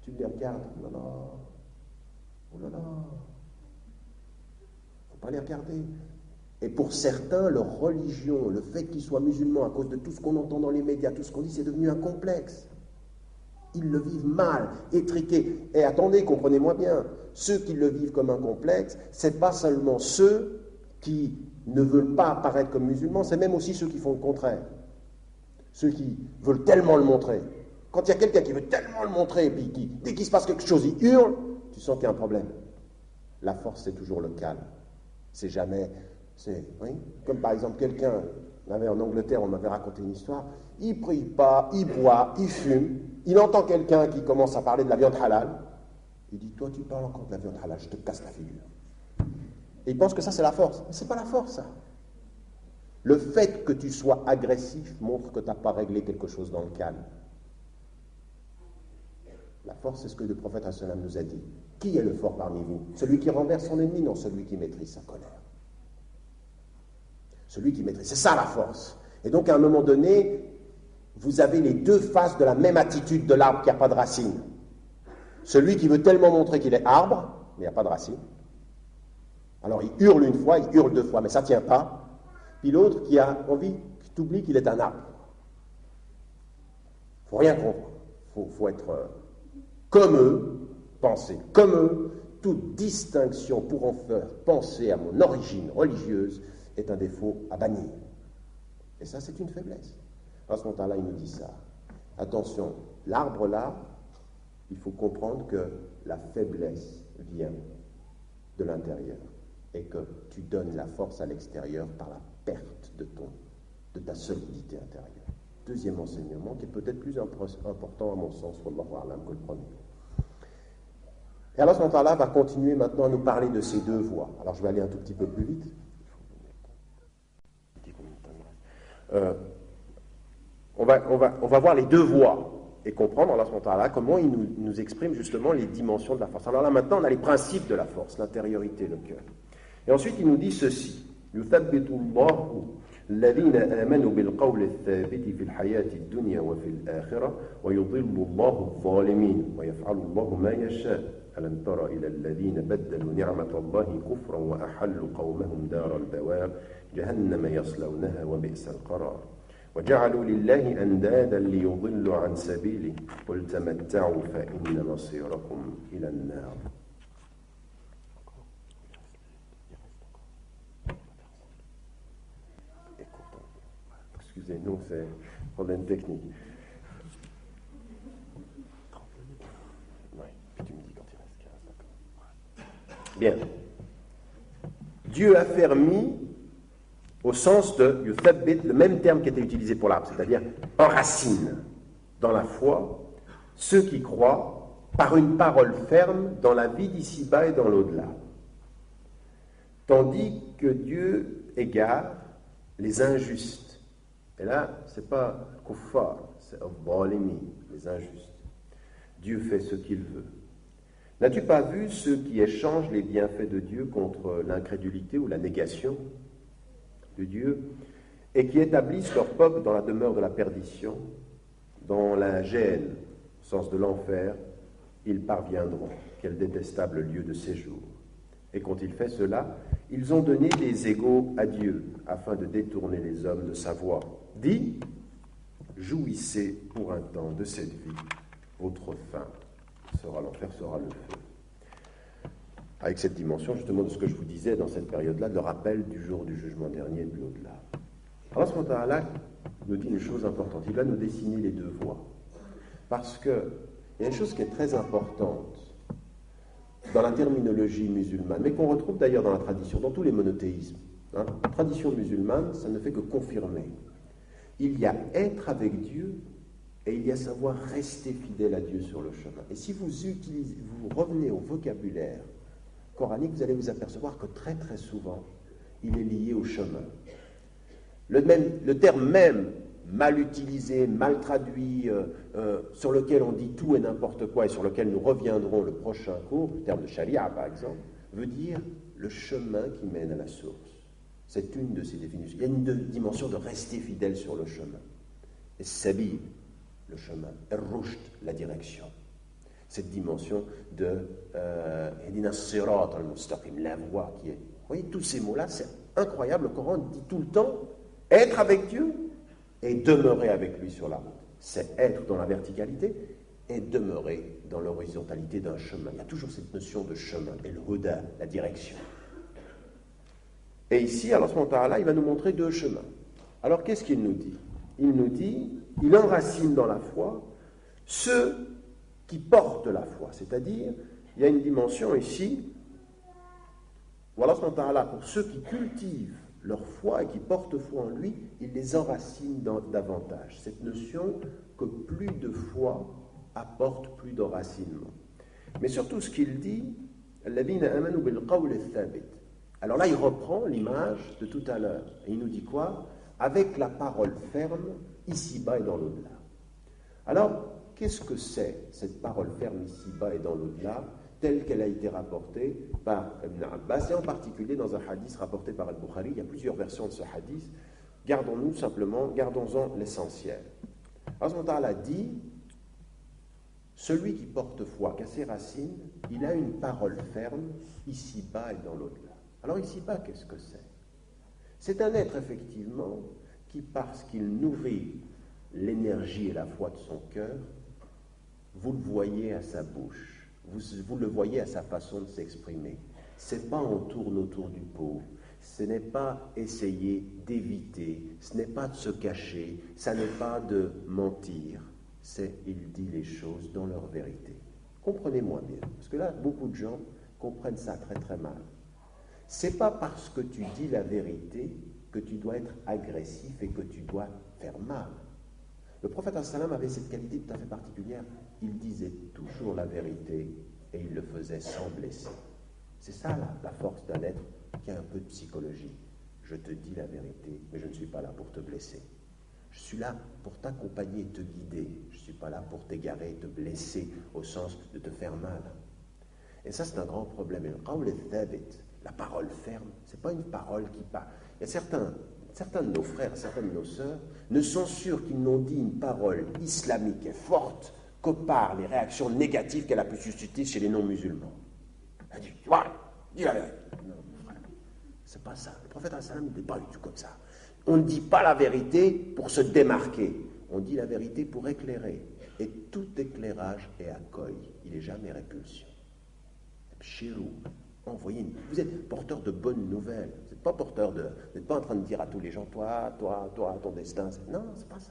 Tu les regardes, oh là là, oh là là, faut pas les regarder. Et pour certains, leur religion, le fait qu'ils soient musulmans, à cause de tout ce qu'on entend dans les médias, tout ce qu'on dit, c'est devenu un complexe. Ils le vivent mal, étriqué. Et attendez, comprenez-moi bien, ceux qui le vivent comme un complexe, c'est pas seulement ceux qui ne veulent pas apparaître comme musulmans, c'est même aussi ceux qui font le contraire. Ceux qui veulent tellement le montrer. Quand il y a quelqu'un qui veut tellement le montrer, et puis dès qu'il se passe quelque chose, il hurle, tu sens qu'il y a un problème. La force, c'est toujours le calme. C'est jamais... oui, comme par exemple quelqu'un, en Angleterre, on m'avait raconté une histoire, il prie pas, il boit, il fume, il entend quelqu'un qui commence à parler de la viande halal, il dit, toi tu parles encore de la viande halal, je te casse la figure. Et il pense que ça c'est la force. Mais c'est pas la force, ça. Le fait que tu sois agressif montre que tu n'as pas réglé quelque chose dans le calme. La force, c'est ce que le prophète ﷺ nous a dit. Qui est le fort parmi vous? Celui qui renverse son ennemi, non celui qui maîtrise sa colère. Celui qui maîtrise, c'est ça la force. Et donc à un moment donné, vous avez les deux faces de la même attitude de l'arbre qui n'a pas de racine. Celui qui veut tellement montrer qu'il est arbre, mais il n'y a pas de racine. Alors il hurle une fois, il hurle deux fois, mais ça ne tient pas. Puis l'autre qui a envie, qui t'oublie qu'il est un arbre. Il ne faut rien comprendre. Il faut être comme eux, penser comme eux. Toute distinction pour en faire penser à mon origine religieuse est un défaut à bannir. Et ça, c'est une faiblesse. À ce moment-là, il nous dit ça. Attention, l'arbre là, il faut comprendre que la faiblesse vient de l'intérieur et que tu donnes la force à l'extérieur par la perte de ta solidité intérieure. Deuxième enseignement, qui est peut-être plus important à mon sens, wallahu a'lam, que le premier. Et Allah subhanahu wa ta'ala va continuer maintenant à nous parler de ces deux voies. Alors je vais aller un tout petit peu plus vite. On va voir les deux voies et comprendre, Allah subhanahu wa ta'ala, comment il nous exprime justement les dimensions de la force. Alors là maintenant, on a les principes de la force, l'intériorité, le cœur. Et ensuite, il nous dit ceci. يثبت الله الذين آمنوا بالقول الثابت في الحياة الدنيا وفي الآخرة ويضل الله الظالمين ويفعل الله ما يشاء ألم تر إلى الذين بدلوا نعمة الله كفرا وأحلوا قومهم دار البوار جهنم يصلونها وبئس القرار وجعلوا لله أندادا ليضلوا عن سبيله قل تمتعوا فإن مصيركم إلى النار. Excusez-nous, c'est un problème technique. Oui, puis tu me dis quand il reste 15, d'accord. Bien. Dieu a fermi au sens de yuthabbit, le même terme qui était utilisé pour l'arbre, c'est-à-dire enracine dans la foi ceux qui croient par une parole ferme dans la vie d'ici-bas et dans l'au-delà. Tandis que Dieu égare les injustes. Et là, ce n'est pas kuffar, c'est al-zalimi, les injustes. Dieu fait ce qu'il veut. N'as-tu pas vu ceux qui échangent les bienfaits de Dieu contre l'incrédulité ou la négation de Dieu et qui établissent leur peuple dans la demeure de la perdition, dans la gêne, au sens de l'enfer, ils parviendront, quel détestable lieu de séjour. Et quand il fait cela, ils ont donné des égaux à Dieu, afin de détourner les hommes de sa voie. Dis, jouissez pour un temps de cette vie, votre fin sera l'enfer, sera le feu. Avec cette dimension, justement, de ce que je vous disais dans cette période-là, le rappel du jour du jugement dernier et de l'au-delà. Allah subhanahu wa ta'ala nous dit une chose importante, il va nous dessiner les deux voies. Parce qu'il y a une chose qui est très importante dans la terminologie musulmane, mais qu'on retrouve d'ailleurs dans la tradition, dans tous les monothéismes. La tradition musulmane, ça ne fait que confirmer. Il y a être avec Dieu et il y a savoir rester fidèle à Dieu sur le chemin. Et si vous revenez au vocabulaire coranique, vous allez vous apercevoir que très très souvent, il est lié au chemin. Le terme même, mal utilisé, mal traduit, sur lequel on dit tout et n'importe quoi et sur lequel nous reviendrons le prochain cours, le terme de charia par exemple, veut dire le chemin qui mène à la source. C'est une de ces définitions. Il y a une dimension de rester fidèle sur le chemin. Et sabil, le chemin, et rushd, la direction. Cette dimension de Hedina Sirat al-Mustaqim, la voie qui est. Vous voyez, tous ces mots-là, c'est incroyable. Le Coran dit tout le temps être avec Dieu et demeurer avec lui sur la route. C'est être dans la verticalité et demeurer dans l'horizontalité d'un chemin. Il y a toujours cette notion de chemin, et le huda, la direction. Et ici, Allah subhanahu wa ta'ala, il va nous montrer deux chemins. Alors, qu'est-ce qu'il nous dit? Il nous dit, il enracine dans la foi ceux qui portent la foi. C'est-à-dire, il y a une dimension ici, où Allah subhanahu wa ta'ala, pour ceux qui cultivent leur foi et qui portent foi en lui, il les enracine davantage. Cette notion que plus de foi apporte plus d'enracinement. Mais surtout, ce qu'il dit, alladhina amanu bil qawl al-thabit. Alors là, il reprend l'image de tout à l'heure. Et il nous dit quoi? Avec la parole ferme, ici-bas et dans l'au-delà. Alors, qu'est-ce que c'est, cette parole ferme ici-bas et dans l'au-delà, telle qu'elle a été rapportée par Ibn Abbas, et en particulier dans un hadith rapporté par Al-Bukhari? Il y a plusieurs versions de ce hadith. Gardons-nous simplement, gardons-en l'essentiel. Allah Ta'ala dit, celui qui porte foi, qu'à ses racines, il a une parole ferme, ici-bas et dans l'au-delà. Alors ici-bas, qu'est-ce que c'est? C'est un être, effectivement, qui, parce qu'il nourrit l'énergie et la foi de son cœur, vous le voyez à sa bouche, vous le voyez à sa façon de s'exprimer. Ce n'est pas on tourne autour du pot, ce n'est pas essayer d'éviter, ce n'est pas de se cacher, ça n'est pas de mentir, c'est il dit les choses dans leur vérité. Comprenez-moi bien, parce que là, beaucoup de gens comprennent ça très très mal. C'est pas parce que tu dis la vérité que tu dois être agressif et que tu dois faire mal. Le prophète ﷺ avait cette qualité tout à fait particulière. Il disait toujours la vérité et il le faisait sans blesser. C'est ça la force d'un être qui a un peu de psychologie. Je te dis la vérité, mais je ne suis pas là pour te blesser. Je suis là pour t'accompagner et te guider. Je ne suis pas là pour t'égarer, te blesser au sens de te faire mal. Et ça, c'est un grand problème. Et le qawl al-thabit, la parole ferme, ce n'est pas une parole qui parle. Il y a certains de nos frères, certaines de nos sœurs ne sont sûrs qu'ils n'ont dit une parole islamique et forte que par les réactions négatives qu'elle a pu susciter chez les non-musulmans. Elle dit, voilà, dis la vérité. Non, mon frère, c'est pas ça. Le prophète sallam n'était pas du tout comme ça. On ne dit pas la vérité pour se démarquer. On dit la vérité pour éclairer. Et tout éclairage est accueil. Il n'est jamais répulsion. Chirou, envoyez une... Vous êtes porteur de bonnes nouvelles. Vous n'êtes pas porteur de... Vous n'êtes pas en train de dire à tous les gens, toi, ton destin. Non, c'est pas ça.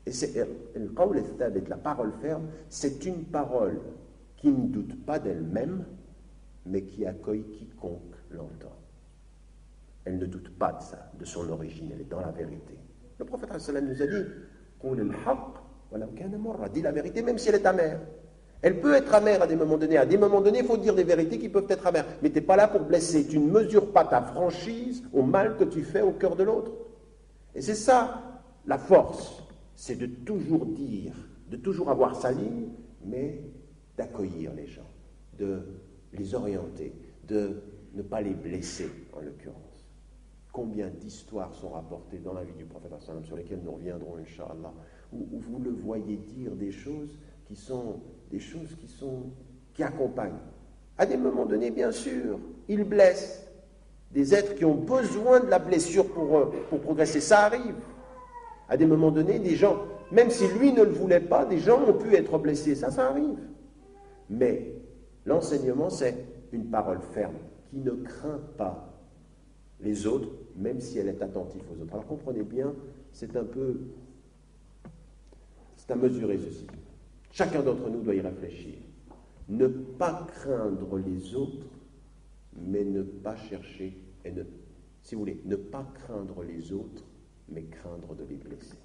Et c'est le qawl al-thabit, la parole ferme, c'est une parole qui ne doute pas d'elle-même, mais qui accueille quiconque l'entend. Elle ne doute pas de ça, de son origine, elle est dans la vérité. Le prophète sallam nous a dit, qul al-haqq wa law kana marra, dis la vérité même si elle est amère. Elle peut être amère à des moments donnés. À des moments donnés, il faut dire des vérités qui peuvent être amères. Mais tu n'es pas là pour blesser. Tu ne mesures pas ta franchise au mal que tu fais au cœur de l'autre. Et c'est ça, la force. C'est de toujours dire, de toujours avoir sa ligne, mais d'accueillir les gens, de les orienter, de ne pas les blesser, en l'occurrence. Combien d'histoires sont rapportées dans la vie du prophète sur lesquelles nous reviendrons, Inch'Allah, où vous le voyez dire des choses qui accompagnent. À des moments donnés, bien sûr, il blesse des êtres qui ont besoin de la blessure pour progresser. Ça arrive. À des moments donnés, des gens, même si lui ne le voulait pas, des gens ont pu être blessés. Ça arrive. Mais l'enseignement, c'est une parole ferme qui ne craint pas les autres, même si elle est attentive aux autres. Alors comprenez bien, c'est à mesurer ceci. Chacun d'entre nous doit y réfléchir. Ne pas craindre les autres, mais ne pas chercher, si vous voulez, ne pas craindre les autres, mais craindre de les blesser.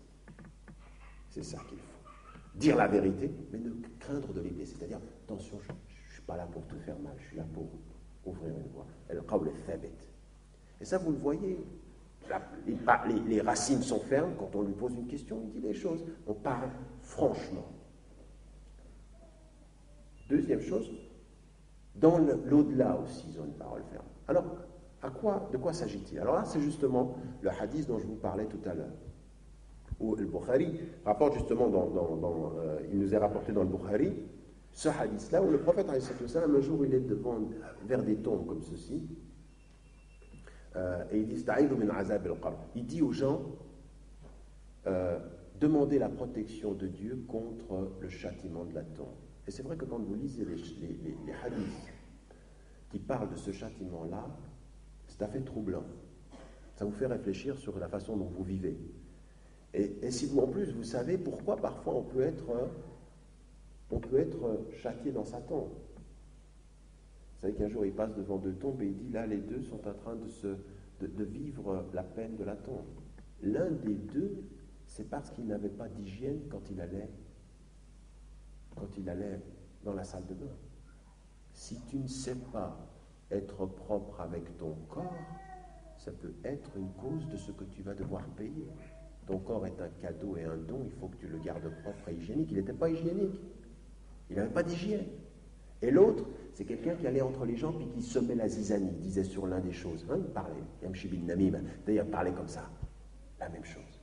C'est ça qu'il faut. Dire la vérité, mais ne craindre de les blesser. C'est-à-dire, attention, je ne suis pas là pour te faire mal, je suis là pour ouvrir une voie. Al-qawl al-thabit. Et ça, vous le voyez. Les racines sont fermes. Quand on lui pose une question, il dit les choses. On parle franchement. Deuxième chose, dans l'au-delà aussi, ils ont une parole ferme. Alors, de quoi s'agit-il? Alors là, c'est justement le hadith dont je vous parlais tout à l'heure, où le Bukhari rapporte justement, il nous est rapporté dans le Bukhari, ce hadith-là, où le prophète, un jour, il est vers des tombes comme ceci, et il dit, il dit aux gens, demandez la protection de Dieu contre le châtiment de la tombe. Et c'est vrai que quand vous lisez les hadiths qui parlent de ce châtiment-là, c'est à fait troublant. Ça vous fait réfléchir sur la façon dont vous vivez. Et si vous, en plus, vous savez pourquoi parfois on peut être châtié dans sa tombe. Vous savez qu'un jour il passe devant deux tombes et il dit là, les deux sont en train de vivre la peine de la tombe. L'un des deux, c'est parce qu'il n'avait pas d'hygiène quand il allait dans la salle de bain. Si tu ne sais pas être propre avec ton corps, ça peut être une cause de ce que tu vas devoir payer. Ton corps est un cadeau et un don, il faut que tu le gardes propre et hygiénique. Il n'était pas hygiénique. Il n'avait pas d'hygiène. Et l'autre, c'est quelqu'un qui allait entre les gens puis qui semait la zizanie, il disait sur l'un des choses. Il parlait, Yamshi bin Namim, d'ailleurs, il parlait comme ça. La même chose.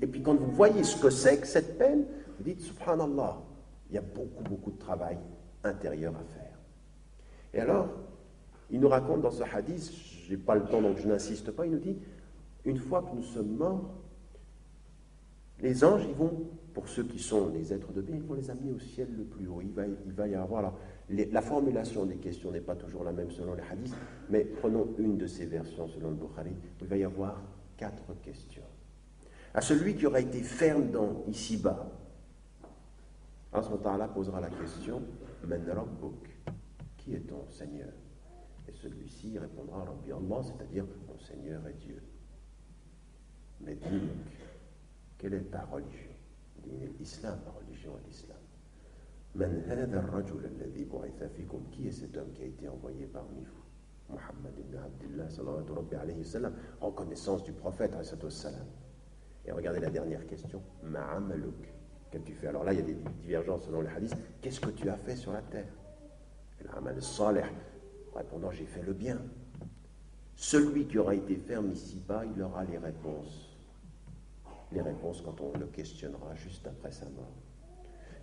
Et puis quand vous voyez ce que c'est que cette peine, vous dites, subhanallah, il y a beaucoup, beaucoup de travail intérieur à faire. Et alors, il nous raconte dans ce hadith, je n'ai pas le temps donc je n'insiste pas, il nous dit, une fois que nous sommes morts, les anges, ils vont, pour ceux qui sont les êtres de bien, ils vont les amener au ciel le plus haut. Il va y avoir, alors, la formulation des questions n'est pas toujours la même selon les hadiths, mais prenons une de ces versions selon le Bukhari, il va y avoir 4 questions. À celui qui aura été ferme ici-bas, Allah Ta'ala posera la question, Man Rabbuk, qui est ton Seigneur? Et celui-ci répondra Rabbi Allah, c'est-à-dire mon Seigneur est Dieu. Mais dis-nous, quelle est ta religion? L'islam, la religion est l'islam. Man hadha ar-rajul alladhi bu'itha fikum, qui est cet homme qui a été envoyé parmi vous? Muhammad ibn Abdullah sallallahu alayhi wa sallam, reconnaissance du prophète alayhi wa sallam. Et regardez la dernière question, Ma'amaluk, qu'as-tu fait? Alors là, il y a des divergences selon le hadith. Qu'est-ce que tu as fait sur la terre? L'amal salih, répondant, j'ai fait le bien. Celui qui aura été ferme ici-bas, il aura les réponses. Les réponses quand on le questionnera juste après sa mort.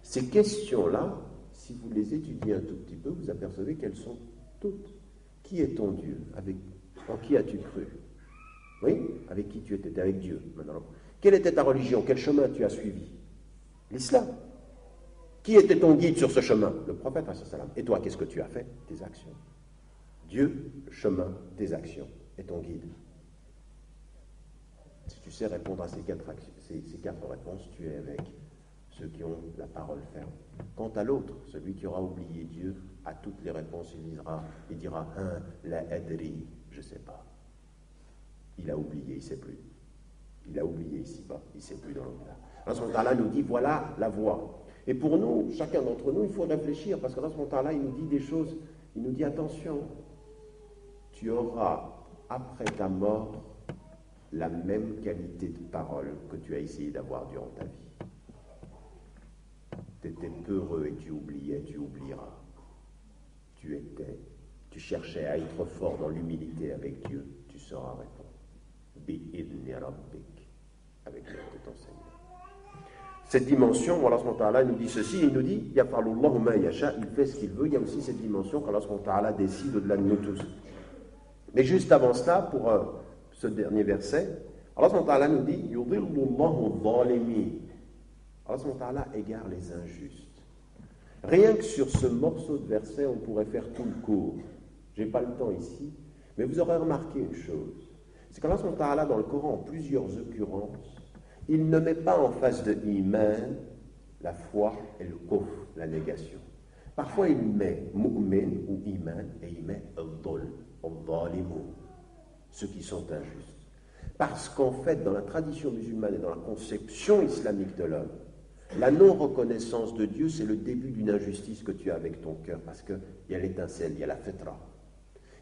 Ces questions-là, si vous les étudiez un tout petit peu, vous apercevez qu'elles sont toutes. Qui est ton Dieu? En qui as-tu cru? Oui, avec qui tu étais? Avec Dieu. Maintenant, quelle était ta religion? Quel chemin tu as suivi? L'islam. Qui était ton guide sur ce chemin? Le prophète. Et toi, qu'est-ce que tu as fait? Tes actions. Dieu, le chemin, tes actions est ton guide. Si tu sais répondre à ces quatre réponses, tu es avec ceux qui ont la parole ferme. Quant à l'autre, celui qui aura oublié Dieu, à toutes les réponses, il dira la adri, je ne sais pas. Il a oublié, il ne sait plus. Il a oublié ici-bas, il ne sait plus dans l'au-delà. Allah subhanahu wa ta'ala nous dit, voilà la voie. Et pour nous, chacun d'entre nous, il faut réfléchir, parce que Allah subhanahu wa ta'ala, il nous dit des choses, il nous dit, attention, tu auras, après ta mort, la même qualité de parole que tu as essayé d'avoir durant ta vie. Tu étais peureux et tu oubliais, tu oublieras. Tu cherchais à être fort dans l'humilité avec Dieu, tu sauras répondre. Bi'idni rabbik, avec l'aide de ton Seigneur. Cette dimension, Allah subhanahu wa ta'ala nous dit ceci, il nous dit, yaf'alullahu ma yasha, il fait ce qu'il veut. Il y a aussi cette dimension qu'Allah subhanahu wa ta'ala décide au-delà de nous tous. Mais juste avant cela, pour ce dernier verset, Allah subhanahu wa ta'ala nous dit, yudillullahu adh-dhalimin. Allah subhanahu wa ta'ala égare les injustes. Rien que sur ce morceau de verset, on pourrait faire tout le cours. Je n'ai pas le temps ici, mais vous aurez remarqué une chose. C'est qu'Allah subhanahu wa ta'ala, dans le Coran, en plusieurs occurrences, il ne met pas en face de iman la foi et le kufr, la négation. Parfois, il met mu'min ou iman et il met al-dhul, al-dhalimun, ceux qui sont injustes. Parce qu'en fait, dans la tradition musulmane et dans la conception islamique de l'homme, la non-reconnaissance de Dieu, c'est le début d'une injustice que tu as avec ton cœur, parce qu'il y a l'étincelle, il y a la fitra.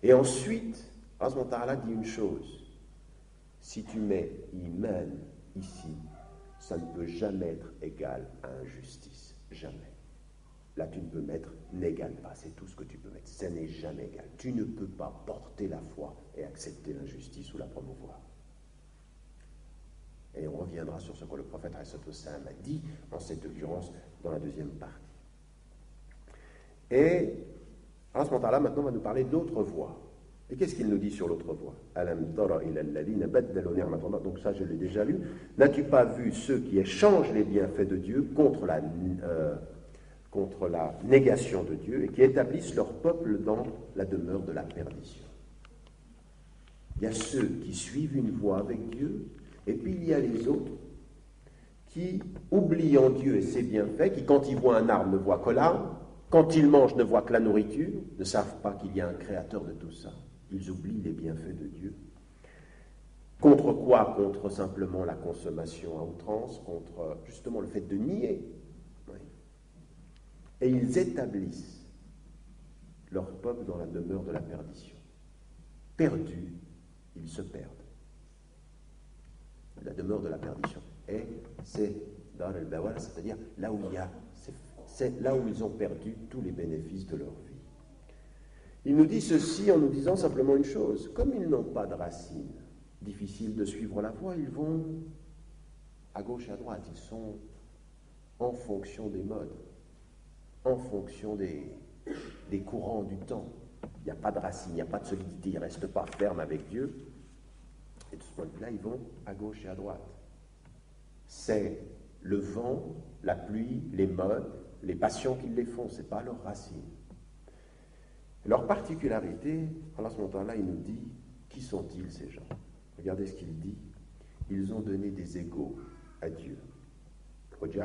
Et ensuite, Allah subhanahu wa ta'ala dit une chose, si tu mets iman ici, ça ne peut jamais être égal à injustice, jamais. Là, tu ne peux mettre n'égale pas, c'est tout ce que tu peux mettre, ça n'est jamais égal. Tu ne peux pas porter la foi et accepter l'injustice ou la promouvoir. Et on reviendra sur ce que le prophète a dit en cette occurrence dans la deuxième partie. Et Allah subhanahu wa ta'ala maintenant va nous parler d'autres voies. Et qu'est-ce qu'il nous dit sur l'autre voie? Alam tara ila alladhina baddalu ni'matallah. Donc ça, je l'ai déjà lu. N'as-tu pas vu ceux qui échangent les bienfaits de Dieu contre la négation de Dieu et qui établissent leur peuple dans la demeure de la perdition? Il y a ceux qui suivent une voie avec Dieu, et puis il y a les autres qui, oubliant Dieu et ses bienfaits, qui quand ils voient un arbre ne voient que l'arbre, quand ils mangent ne voient que la nourriture, ne savent pas qu'il y a un créateur de tout ça. Ils oublient les bienfaits de Dieu. Contre quoi? Contre simplement la consommation à outrance, contre justement le fait de nier. Oui. Et ils établissent leur peuple dans la demeure de la perdition. Perdus, ils se perdent. La demeure de la perdition. Et c'est dans al-bawal, c'est-à-dire là où il y a, c'est là où ils ont perdu tous les bénéfices de leur vie. Il nous dit ceci en nous disant simplement une chose, comme ils n'ont pas de racines, difficile de suivre la voie, ils vont à gauche et à droite, ils sont en fonction des modes, en fonction des courants du temps. Il n'y a pas de racines, il n'y a pas de solidité, ils ne restent pas fermes avec Dieu. Et de ce point de vue-là, ils vont à gauche et à droite. C'est le vent, la pluie, les modes, les passions qui les font, ce n'est pas leurs racines. Leur particularité, Allah subhanahu wa ta'ala, il nous dit, qui sont-ils ces gens? Regardez ce qu'il dit. Ils ont donné des égaux à Dieu. Ils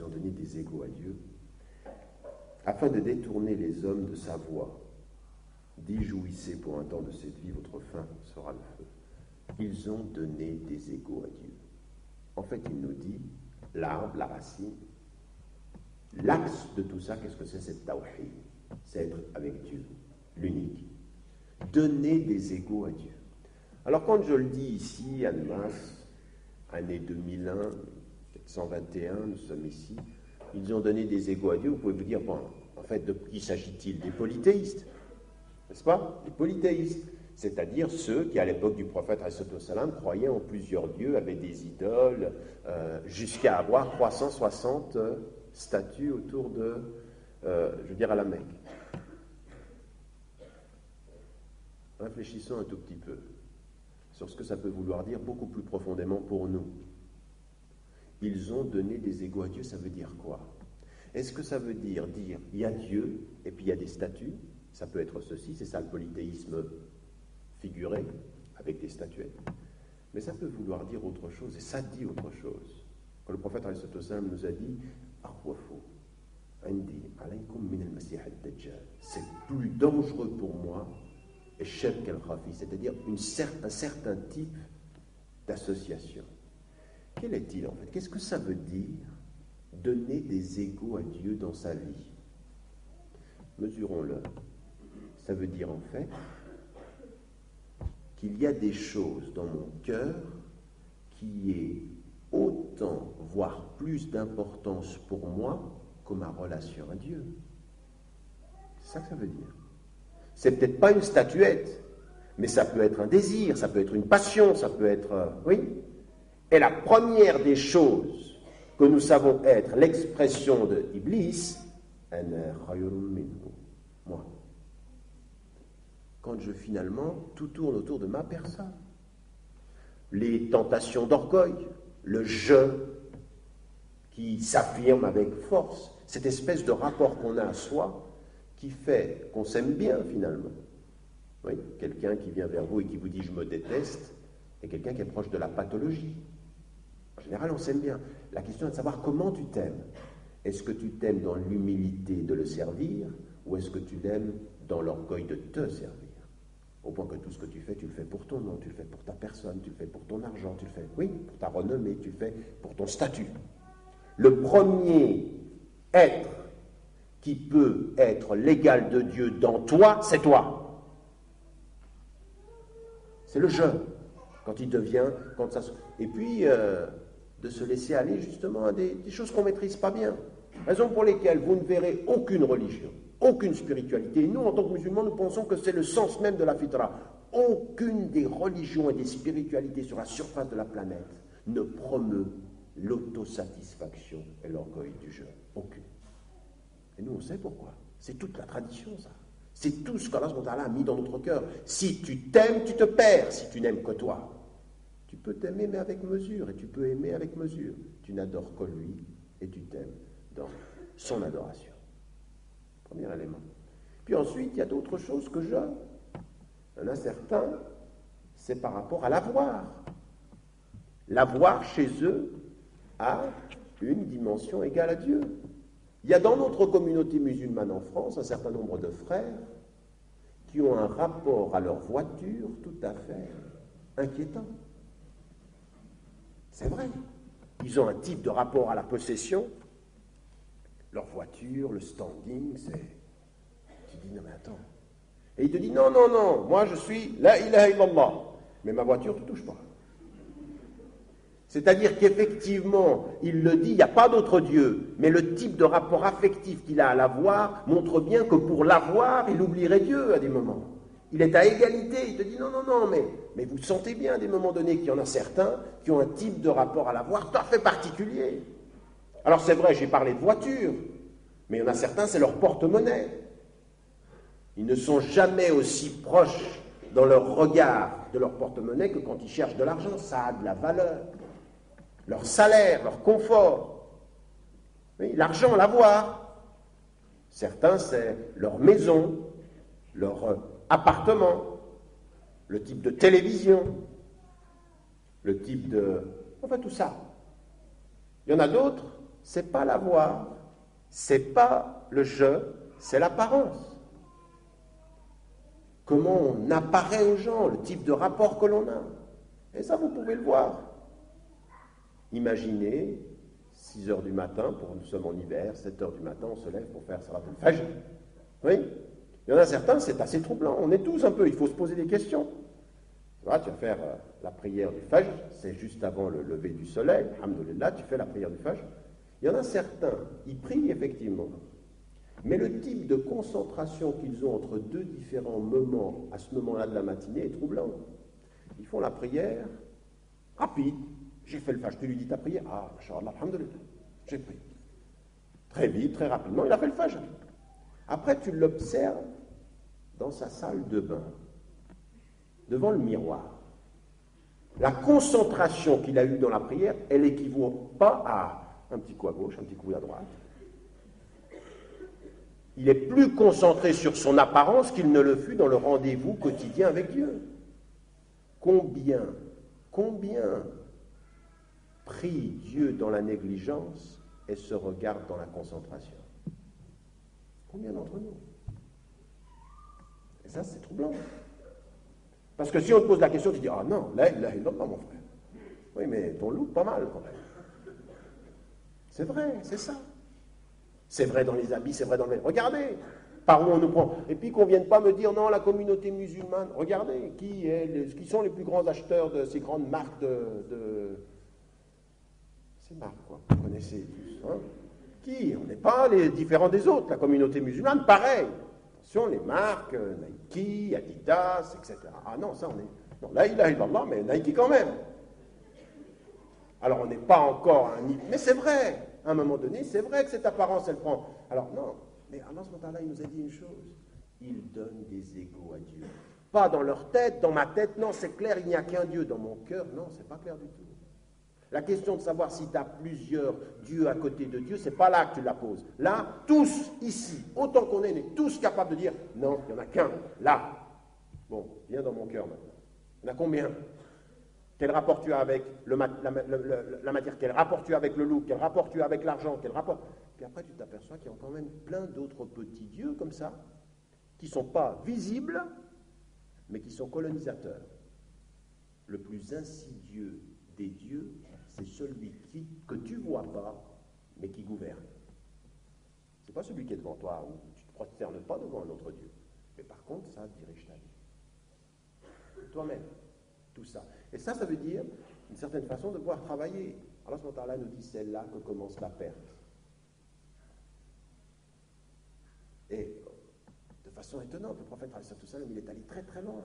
ont donné des égaux à Dieu afin de détourner les hommes de sa voie. Dit, jouissez pour un temps de cette vie, votre fin sera le feu. Ils ont donné des égaux à Dieu. En fait, il nous dit, l'arbre, la racine, l'axe de tout ça, qu'est-ce que c'est? C'est tawhid. C'est être avec Dieu, l'unique. Donner des égaux à Dieu. Alors quand je le dis ici, à Annemasse, année 2001, 121, nous sommes ici, ils ont donné des égaux à Dieu, vous pouvez vous dire, bon, en fait, de qui s'agit-il? Des polythéistes, n'est-ce pas? Des polythéistes, c'est-à-dire ceux qui, à l'époque du prophète ﷺ, croyaient en plusieurs dieux, avaient des idoles, jusqu'à avoir 360 statues autour de, je veux dire, à la Mecque. Réfléchissons un tout petit peu. sur ce que ça peut vouloir dire beaucoup plus profondément pour nous. Ils ont donné des égos à Dieu, ça veut dire quoi? Est-ce que ça veut dire il y a Dieu et puis il y a des statues? Ça peut être ceci, c'est ça le polythéisme figuré, avec des statuettes. Mais ça peut vouloir dire autre chose, et ça dit autre chose. Quand le prophète nous a dit c'est plus dangereux pour moi, c'est-à-dire un certain type d'association. Quel est-il en fait? Qu'est-ce que ça veut dire donner des égos à Dieu dans sa vie? Mesurons-le. Ça veut dire en fait qu'il y a des choses dans mon cœur qui aient autant, voire plus d'importance pour moi que ma relation à Dieu. C'est ça que ça veut dire. C'est peut-être pas une statuette, mais ça peut être un désir, ça peut être une passion, ça peut être... oui. Et la première des choses que nous savons être l'expression de Iblis, moi. Quand finalement, tout tourne autour de ma personne. Les tentations d'orgueil, le je qui s'affirme avec force, cette espèce de rapport qu'on a à soi qui fait qu'on s'aime bien finalement. Oui, quelqu'un qui vient vers vous et qui vous dit « je me déteste » et quelqu'un qui est proche de la pathologie. En général, on s'aime bien. La question est de savoir comment tu t'aimes. Est-ce que tu t'aimes dans l'humilité de le servir ou est-ce que tu l'aimes dans l'orgueil de te servir? Au point que tout ce que tu le fais pour ton nom, tu le fais pour ta personne, tu le fais pour ton argent, tu le fais, oui, pour ta renommée, tu le fais pour ton statut. Le premier être qui peut être l'égal de Dieu dans toi, c'est toi. C'est le je. Quand il devient, quand ça... Et puis, de se laisser aller justement à des choses qu'on ne maîtrise pas bien. Raison pour lesquelles vous ne verrez aucune religion, aucune spiritualité. Et nous, en tant que musulmans, nous pensons que c'est le sens même de la fitra. Aucune des religions et des spiritualités sur la surface de la planète ne promeut l'autosatisfaction et l'orgueil du je. Aucune. Et nous, on sait pourquoi. C'est toute la tradition, ça. C'est tout ce qu'Allah a mis dans notre cœur. Si tu t'aimes, tu te perds. Si tu n'aimes que toi, tu peux t'aimer, mais avec mesure. Et tu peux aimer avec mesure. Tu n'adores que lui et tu t'aimes dans son adoration. Premier élément. Puis ensuite, il y a d'autres choses que je. Il y en a certains, c'est par rapport à l'avoir. L'avoir chez eux a une dimension égale à Dieu. Il y a dans notre communauté musulmane en France un certain nombre de frères qui ont un rapport à leur voiture tout à fait inquiétant. C'est vrai. Ils ont un type de rapport à la possession. Leur voiture, le standing, c'est... Tu dis, non mais attends. Et il te dit, non, non, non, moi je suis la ilaha illallah. Mais ma voiture, tu ne touches pas. C'est-à-dire qu'effectivement, il le dit, il n'y a pas d'autre Dieu, mais le type de rapport affectif qu'il a à l'avoir montre bien que pour l'avoir, il oublierait Dieu à des moments. Il est à égalité, il te dit non, non, non, mais vous sentez bien à des moments donnés qu'il y en a certains qui ont un type de rapport à l'avoir tout à fait particulier. Alors c'est vrai, j'ai parlé de voiture, mais il y en a certains, c'est leur porte-monnaie. Ils ne sont jamais aussi proches dans leur regard de leur porte-monnaie que quand ils cherchent de l'argent. Ça a de la valeur. Leur salaire, leur confort. Oui, l'argent, l'avoir. Certains, c'est leur maison, leur appartement, le type de télévision, le type de... Enfin, tout ça. Il y en a d'autres, c'est pas l'avoir, c'est pas le je, c'est l'apparence. Comment on apparaît aux gens, le type de rapport que l'on a. Et ça, vous pouvez le voir. Imaginez, 6 heures du matin, nous sommes en hiver, 7 heures du matin, on se lève pour faire Salat al-Fajr. Oui. Il y en a certains, c'est assez troublant. On est tous un peu, il faut se poser des questions. Tu vois, tu vas faire la prière du Fajr, c'est juste avant le lever du soleil, alhamdoulilah, tu fais la prière du Fajr. Il y en a certains, ils prient effectivement, mais le type de concentration qu'ils ont entre deux différents moments, à ce moment-là de la matinée, est troublant. Ils font la prière rapide. J'ai fait le Fajr, tu lui dis ta prière, ah, Inch'Allah, alhamdoulilah, j'ai prié. Très vite, très rapidement, il a fait le Fajr. Après, tu l'observes dans sa salle de bain, devant le miroir. La concentration qu'il a eue dans la prière, elle n'équivaut pas à un petit coup à gauche, un petit coup à droite. Il est plus concentré sur son apparence qu'il ne le fut dans le rendez-vous quotidien avec Dieu. Combien prie Dieu dans la négligence et se regarde dans la concentration? Combien d'entre nous? Et ça, c'est troublant. Parce que si on te pose la question, tu dis, ah non, là, non, pas mon frère. Oui, mais ton loup, pas mal quand même. C'est vrai, c'est ça. C'est vrai dans les habits, c'est vrai dans les... Regardez, par où on nous prend. Et puis qu'on ne vienne pas me dire, non, la communauté musulmane, regardez, qui sont les plus grands acheteurs de ces grandes marques de... Ces marques, quoi, vous connaissez tous, hein? Qui? On n'est pas les différents des autres. La communauté musulmane, pareil. Attention, les marques, Nike, Adidas, etc. Ah non, ça on est... Non, la ilaha illallah, mais Nike quand même. Alors on n'est pas encore à un niveau... Mais c'est vrai, à un moment donné, c'est vrai que cette apparence, elle prend... Alors non, mais Allah subhanahu wa ta'ala, il nous a dit une chose. Il donne des égaux à Dieu. Pas dans leur tête, dans ma tête, non, c'est clair, il n'y a qu'un Dieu. Dans mon cœur, non, c'est pas clair du tout. La question de savoir si tu as plusieurs dieux à côté de Dieu, c'est pas là que tu la poses. Là, tous ici, autant qu'on est, on est tous capables de dire non, il n'y en a qu'un, là. Bon, viens dans mon cœur maintenant. Il y en a combien? Quel rapport tu as avec la matière? Quel rapport tu as avec le loup? Quel rapport tu as avec l'argent? Quel rapport? Puis après, tu t'aperçois qu'il y a quand même plein d'autres petits dieux comme ça, qui ne sont pas visibles, mais qui sont colonisateurs. Le plus insidieux des dieux, c'est celui que tu ne vois pas, mais qui gouverne. Ce n'est pas celui qui est devant toi, où tu ne te prosternes pas devant un autre Dieu. Mais par contre, ça dirige ta vie. Toi-même, tout ça. Et ça veut dire, d'une certaine façon, de pouvoir travailler. Allah subhanahu wa ta'ala nous dit, c'est là que commence la perte. Et de façon étonnante, le prophète, il est allé très très loin.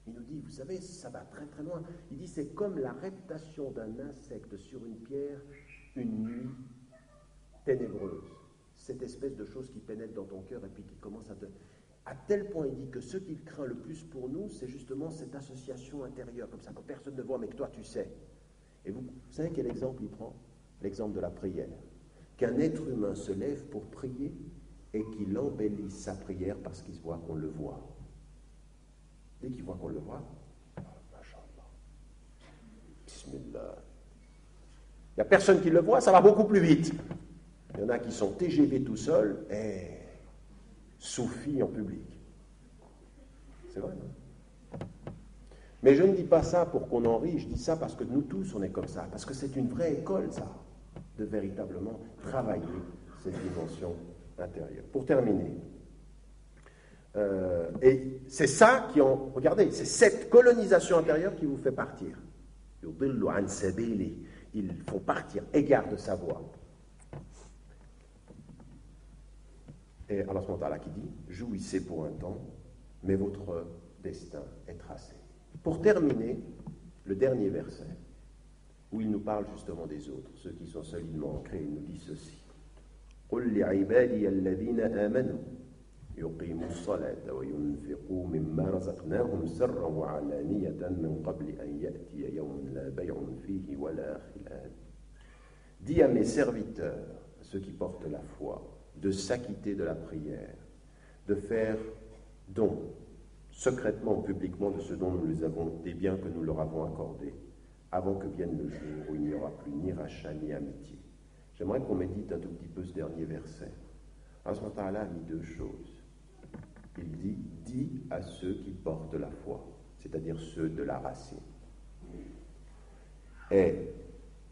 Il nous dit, vous savez, ça va très très loin. Il dit, c'est comme la réputation d'un insecte sur une pierre une nuit ténébreuse. Cette espèce de chose qui pénètre dans ton cœur et puis qui commence à te... À tel point, il dit que ce qu'il craint le plus pour nous, c'est justement cette association intérieure, comme ça, que personne ne voit, mais que toi, tu sais. Et vous savez quel exemple il prend? L'exemple de la prière. Qu'un être humain se lève pour prier et qu'il embellisse sa prière parce qu'il voit qu'on le voit. Dès qu'il voit qu'on le voit, Masha'Allah, Bismillah. Il n'y a personne qui le voit, ça va beaucoup plus vite. Il y en a qui sont TGV tout seuls et soufis en public. C'est vrai, non? Mais je ne dis pas ça pour qu'on en rie, je dis ça parce que nous tous, on est comme ça. Parce que c'est une vraie école, ça, de véritablement travailler cette dimension intérieure. Pour terminer, et c'est ça qui en... Regardez, c'est cette colonisation intérieure qui vous fait partir. Ils font partir, égard de sa voie. Et Allah subhanahu wa ta'ala qui dit, jouissez pour un temps, mais votre destin est tracé. Pour terminer, le dernier verset, où il nous parle justement des autres, ceux qui sont solidement ancrés, il nous dit ceci. قل لعبادي الذين آمنوا يقيموا الصلاة وينفقوا مما رزقناهم سرا وعلانية من قبل أن يأتي يوم لا بيع فيه ولا خلال. Dis à mes serviteurs, ceux qui portent la foi, de s'acquitter de la prière, de faire don, secrètement ou publiquement, de ce dont nous les avons, des biens que nous leur avons accordés, avant que vienne le jour où il n'y aura plus ni rachat ni amitié. J'aimerais qu'on médite un tout petit peu ce dernier verset. Allah a mis deux choses. Il dit, dis à ceux qui portent la foi, c'est-à-dire ceux de la racine. Et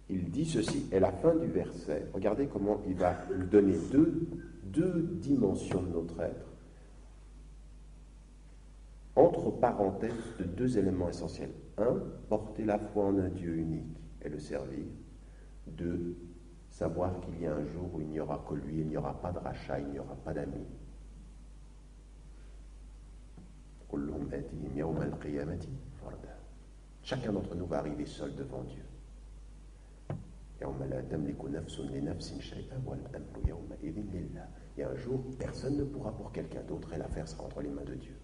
il dit ceci, et la fin du verset, regardez comment il va nous donner deux dimensions de notre être, entre parenthèses de deux éléments essentiels. Un, porter la foi en un Dieu unique et le servir. Deux, savoir qu'il y a un jour où il n'y aura que lui, il n'y aura pas de rachat, il n'y aura pas d'amis. Chacun d'entre nous va arriver seul devant Dieu. Et Il y a un jour, personne ne pourra pour quelqu'un d'autre et l'affaire sera entre les mains de Dieu.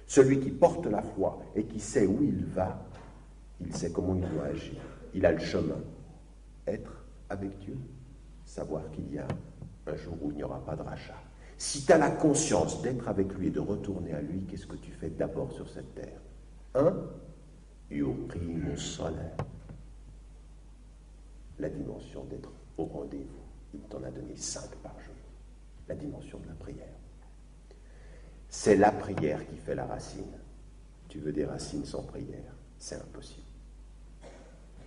Celui qui porte la foi et qui sait où il va, il sait comment il doit agir. Il a le chemin. Être avec Dieu, savoir qu'il y a un jour où il n'y aura pas de rachat. Si tu as la conscience d'être avec lui et de retourner à lui, qu'est-ce que tu fais d'abord sur cette terre? Yuqimu salat. La dimension d'être au rendez-vous. Il t'en a donné 5 par jour. La dimension de la prière. C'est la prière qui fait la racine. Tu veux des racines sans prière? C'est impossible.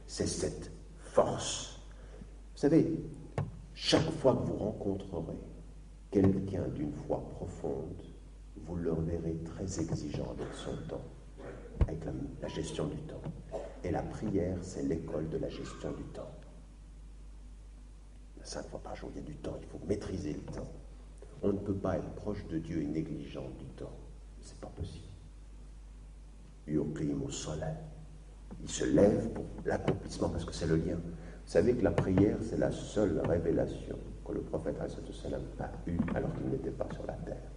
C'est cette force. Vous savez, chaque fois que vous rencontrerez quelqu'un d'une foi profonde, vous le verrez très exigeant avec son temps, avec la gestion du temps. Et la prière, c'est l'école de la gestion du temps. 5 fois par jour, il y a du temps, il faut maîtriser le temps. On ne peut pas être proche de Dieu et négligent du temps. C'est pas possible. Yuqimu salat. Il se lève pour l'accomplissement, parce que c'est le lien. Vous savez que la prière, c'est la seule révélation que le prophète a eue alors qu'il n'était pas sur la terre.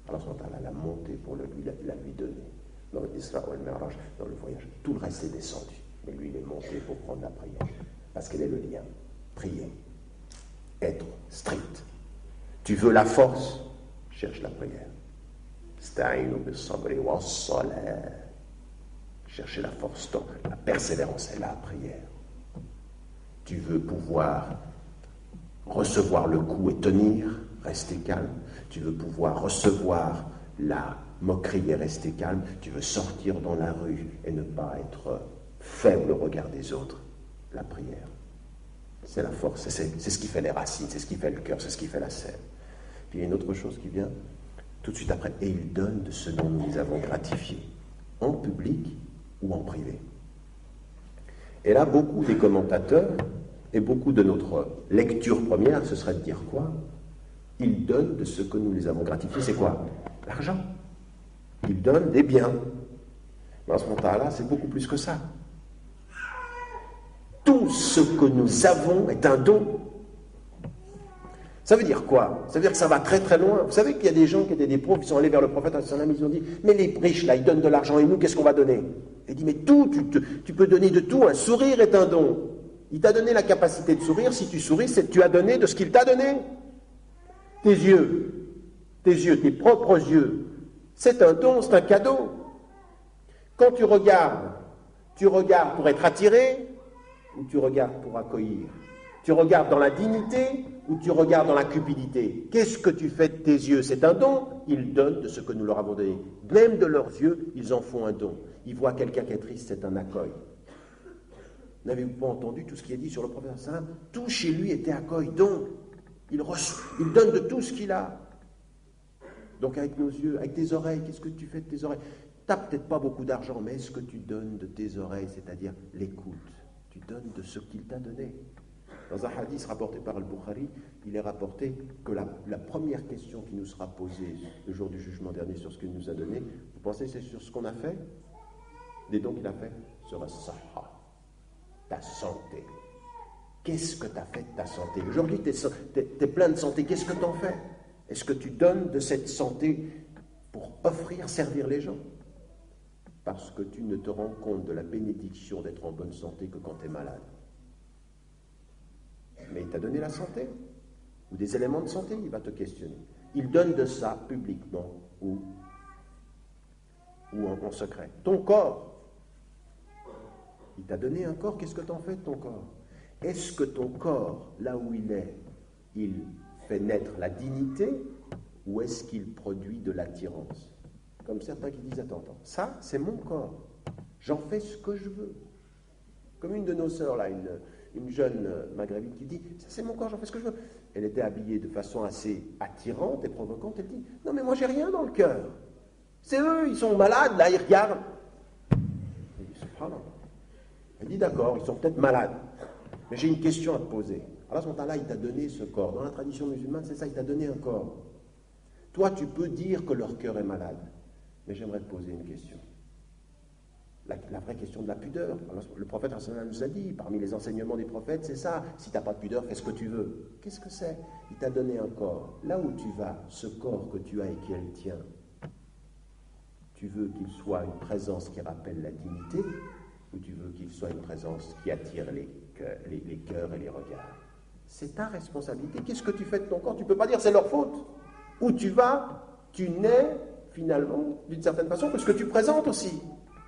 Alors son temps l'a monté pour la lui donner. Dans l'Isra ou le Mi'raj, dans le voyage, tout le reste est descendu. Mais lui, il est monté pour prendre la prière. Parce qu'elle est le lien. Prier. Être strict. Tu veux la force? Cherche la prière. Sta'inu bis-sabri was-salat. Cherchez la force, la persévérance est la prière. Tu veux pouvoir recevoir le coup et tenir, rester calme. Tu veux pouvoir recevoir la moquerie et rester calme. Tu veux sortir dans la rue et ne pas être faible au regard des autres. La prière, c'est la force, c'est ce qui fait les racines, c'est ce qui fait le cœur, c'est ce qui fait la sève. Puis il y a une autre chose qui vient tout de suite après. Et il donne de ce dont nous les avons gratifiés, en public ou en privé. Et là, beaucoup des commentateurs et beaucoup de notre lecture première, ce serait de dire quoi? Il donne de ce que nous les avons gratifiés. C'est quoi? L'argent. Il donne des biens. Mais en ce moment-là, c'est beaucoup plus que ça. Tout ce que nous avons est un don. Ça veut dire quoi? Ça veut dire que ça va très très loin. Vous savez qu'il y a des gens qui étaient des pauvres, qui sont allés vers le prophète, ils ont dit, mais les riches là, ils donnent de l'argent et nous, qu'est-ce qu'on va donner? Il dit, mais tout, tu peux donner de tout, un sourire est un don. Il t'a donné la capacité de sourire, si tu souris, c'est que tu as donné de ce qu'il t'a donné. Tes yeux, tes propres yeux, c'est un don, c'est un cadeau. Quand tu regardes pour être attiré, ou tu regardes pour accueillir? Tu regardes dans la dignité ou tu regardes dans la cupidité? Qu'est-ce que tu fais de tes yeux? C'est un don. Ils donnent de ce que nous leur avons donné. Même de leurs yeux, ils en font un don. Ils voient quelqu'un qui est triste, c'est un accueil. N'avez-vous pas entendu tout ce qui est dit sur le prophète sallam? Tout chez lui était accueil, don. Il donne de tout ce qu'il a. Donc avec nos yeux, avec tes oreilles, qu'est-ce que tu fais de tes oreilles? Tu n'as peut-être pas beaucoup d'argent, mais est-ce que tu donnes de tes oreilles, c'est-à-dire l'écoute? Tu donnes de ce qu'il t'a donné. Dans un hadith rapporté par Al-Bukhari, il est rapporté que la première question qui nous sera posée le jour du jugement dernier sur ce qu'il nous a donné, vous pensez c'est sur ce qu'on a fait? Les dons qu'il a fait? Sur la sahha, ta santé. Qu'est-ce que tu as fait de ta santé? Aujourd'hui, tu es plein de santé, qu'est-ce que tu en fais? Est-ce que tu donnes de cette santé pour offrir, servir les gens? Parce que tu ne te rends compte de la bénédiction d'être en bonne santé que quand tu es malade. Mais il t'a donné la santé, ou des éléments de santé, il va te questionner. Il donne de ça publiquement ou en secret. Ton corps, il t'a donné un corps, qu'est-ce que tu en fais de ton corps? Est-ce que ton corps, là où il est, il fait naître la dignité, ou est-ce qu'il produit de l'attirance? Comme certains qui disent, attends, ça c'est mon corps, j'en fais ce que je veux. Comme une de nos sœurs là, une jeune maghrébine qui dit, ça c'est mon corps, j'en fais ce que je veux. Elle était habillée de façon assez attirante et provocante, elle dit, non mais moi j'ai rien dans le cœur. C'est eux, ils sont malades, là, ils regardent. Elle dit, subhanallah. Elle dit, d'accord, ils sont peut-être malades, mais j'ai une question à te poser. Alors à ce moment-là, il t'a donné ce corps. Dans la tradition musulmane, c'est ça, il t'a donné un corps. Toi, tu peux dire que leur cœur est malade, mais j'aimerais te poser une question. la vraie question de la pudeur. Alors, le prophète nous a dit, parmi les enseignements des prophètes, c'est ça. Si tu n'as pas de pudeur, fais ce que tu veux. Qu'est-ce que c'est? Il t'a donné un corps. Là où tu vas, ce corps que tu as et qui est le tien, tu veux qu'il soit une présence qui rappelle la dignité, ou tu veux qu'il soit une présence qui attire les cœurs et les regards? C'est ta responsabilité. Qu'est-ce que tu fais de ton corps? Tu ne peux pas dire c'est leur faute. Où tu vas, tu nais finalement d'une certaine façon que ce que tu présentes aussi.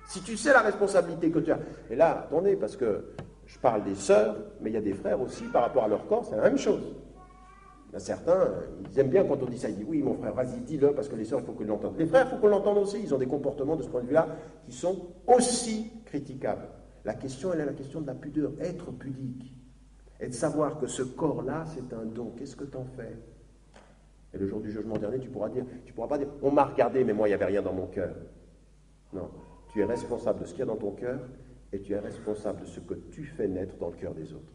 Si tu sais la responsabilité que tu as. Et là, attendez, parce que je parle des sœurs, mais il y a des frères aussi par rapport à leur corps, c'est la même chose. Il y a certains, ils aiment bien quand on dit ça, ils disent oui, mon frère, vas-y, dis-le, parce que les sœurs, il faut qu'ils l'entendent. Les frères, il faut qu'on l'entende aussi, ils ont des comportements de ce point de vue-là qui sont aussi critiquables. La question, elle est la question de la pudeur, être pudique, et de savoir que ce corps-là, c'est un don. Qu'est-ce que tu en fais? Et le jour du jugement dernier, tu pourras pas dire, on m'a regardé, mais moi, il n'y avait rien dans mon cœur. Non, tu es responsable de ce qu'il y a dans ton cœur, et tu es responsable de ce que tu fais naître dans le cœur des autres.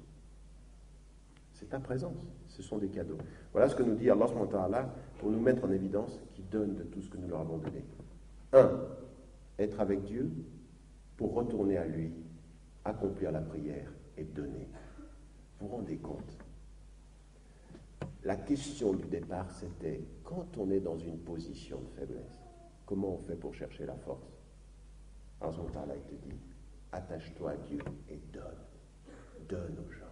C'est ta présence, ce sont des cadeaux. Voilà ce que nous dit Allah subhanahu wa ta'ala pour nous mettre en évidence qu'il donne de tout ce que nous leur avons donné. 1. Être avec Dieu pour retourner à lui, accomplir la prière et donner. Vous vous rendez compte? La question du départ, c'était quand on est dans une position de faiblesse, comment on fait pour chercher la force? Allah subhanahu wa ta'ala, il te dit, attache-toi à Dieu et donne. Donne aux gens.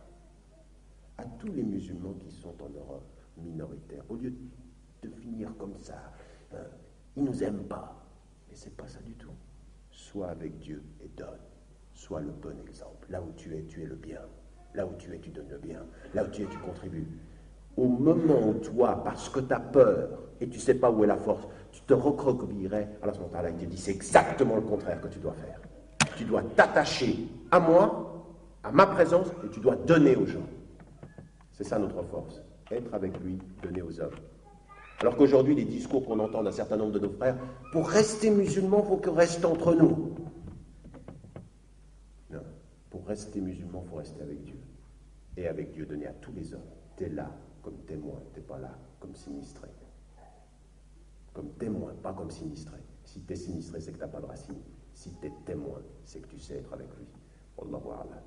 À tous les musulmans qui sont en Europe minoritaires, au lieu de finir comme ça, ils ne nous aiment pas. Mais ce n'est pas ça du tout. Sois avec Dieu et donne. Sois le bon exemple. Là où tu es le bien. Là où tu es, tu donnes le bien. Là où tu es, tu contribues. Au moment où toi, parce que tu as peur et tu ne sais pas où est la force, tu te recroquevillerais, alors à ce moment-là, il te dit, c'est exactement le contraire que tu dois faire. Tu dois t'attacher à moi, à ma présence, et tu dois donner aux gens. C'est ça notre force, être avec lui, donner aux hommes. Alors qu'aujourd'hui, les discours qu'on entend d'un certain nombre de nos frères, pour rester musulman, il faut qu'on reste entre nous. Non, pour rester musulman, il faut rester avec Dieu. Et avec Dieu, donner à tous les hommes. Tu es là comme témoin, tu n'es pas là comme sinistré. Comme témoin, pas comme sinistré. Si tu es sinistré, c'est que tu n'as pas de racine. Si tu es témoin, c'est que tu sais être avec lui. Wallahu a'lam.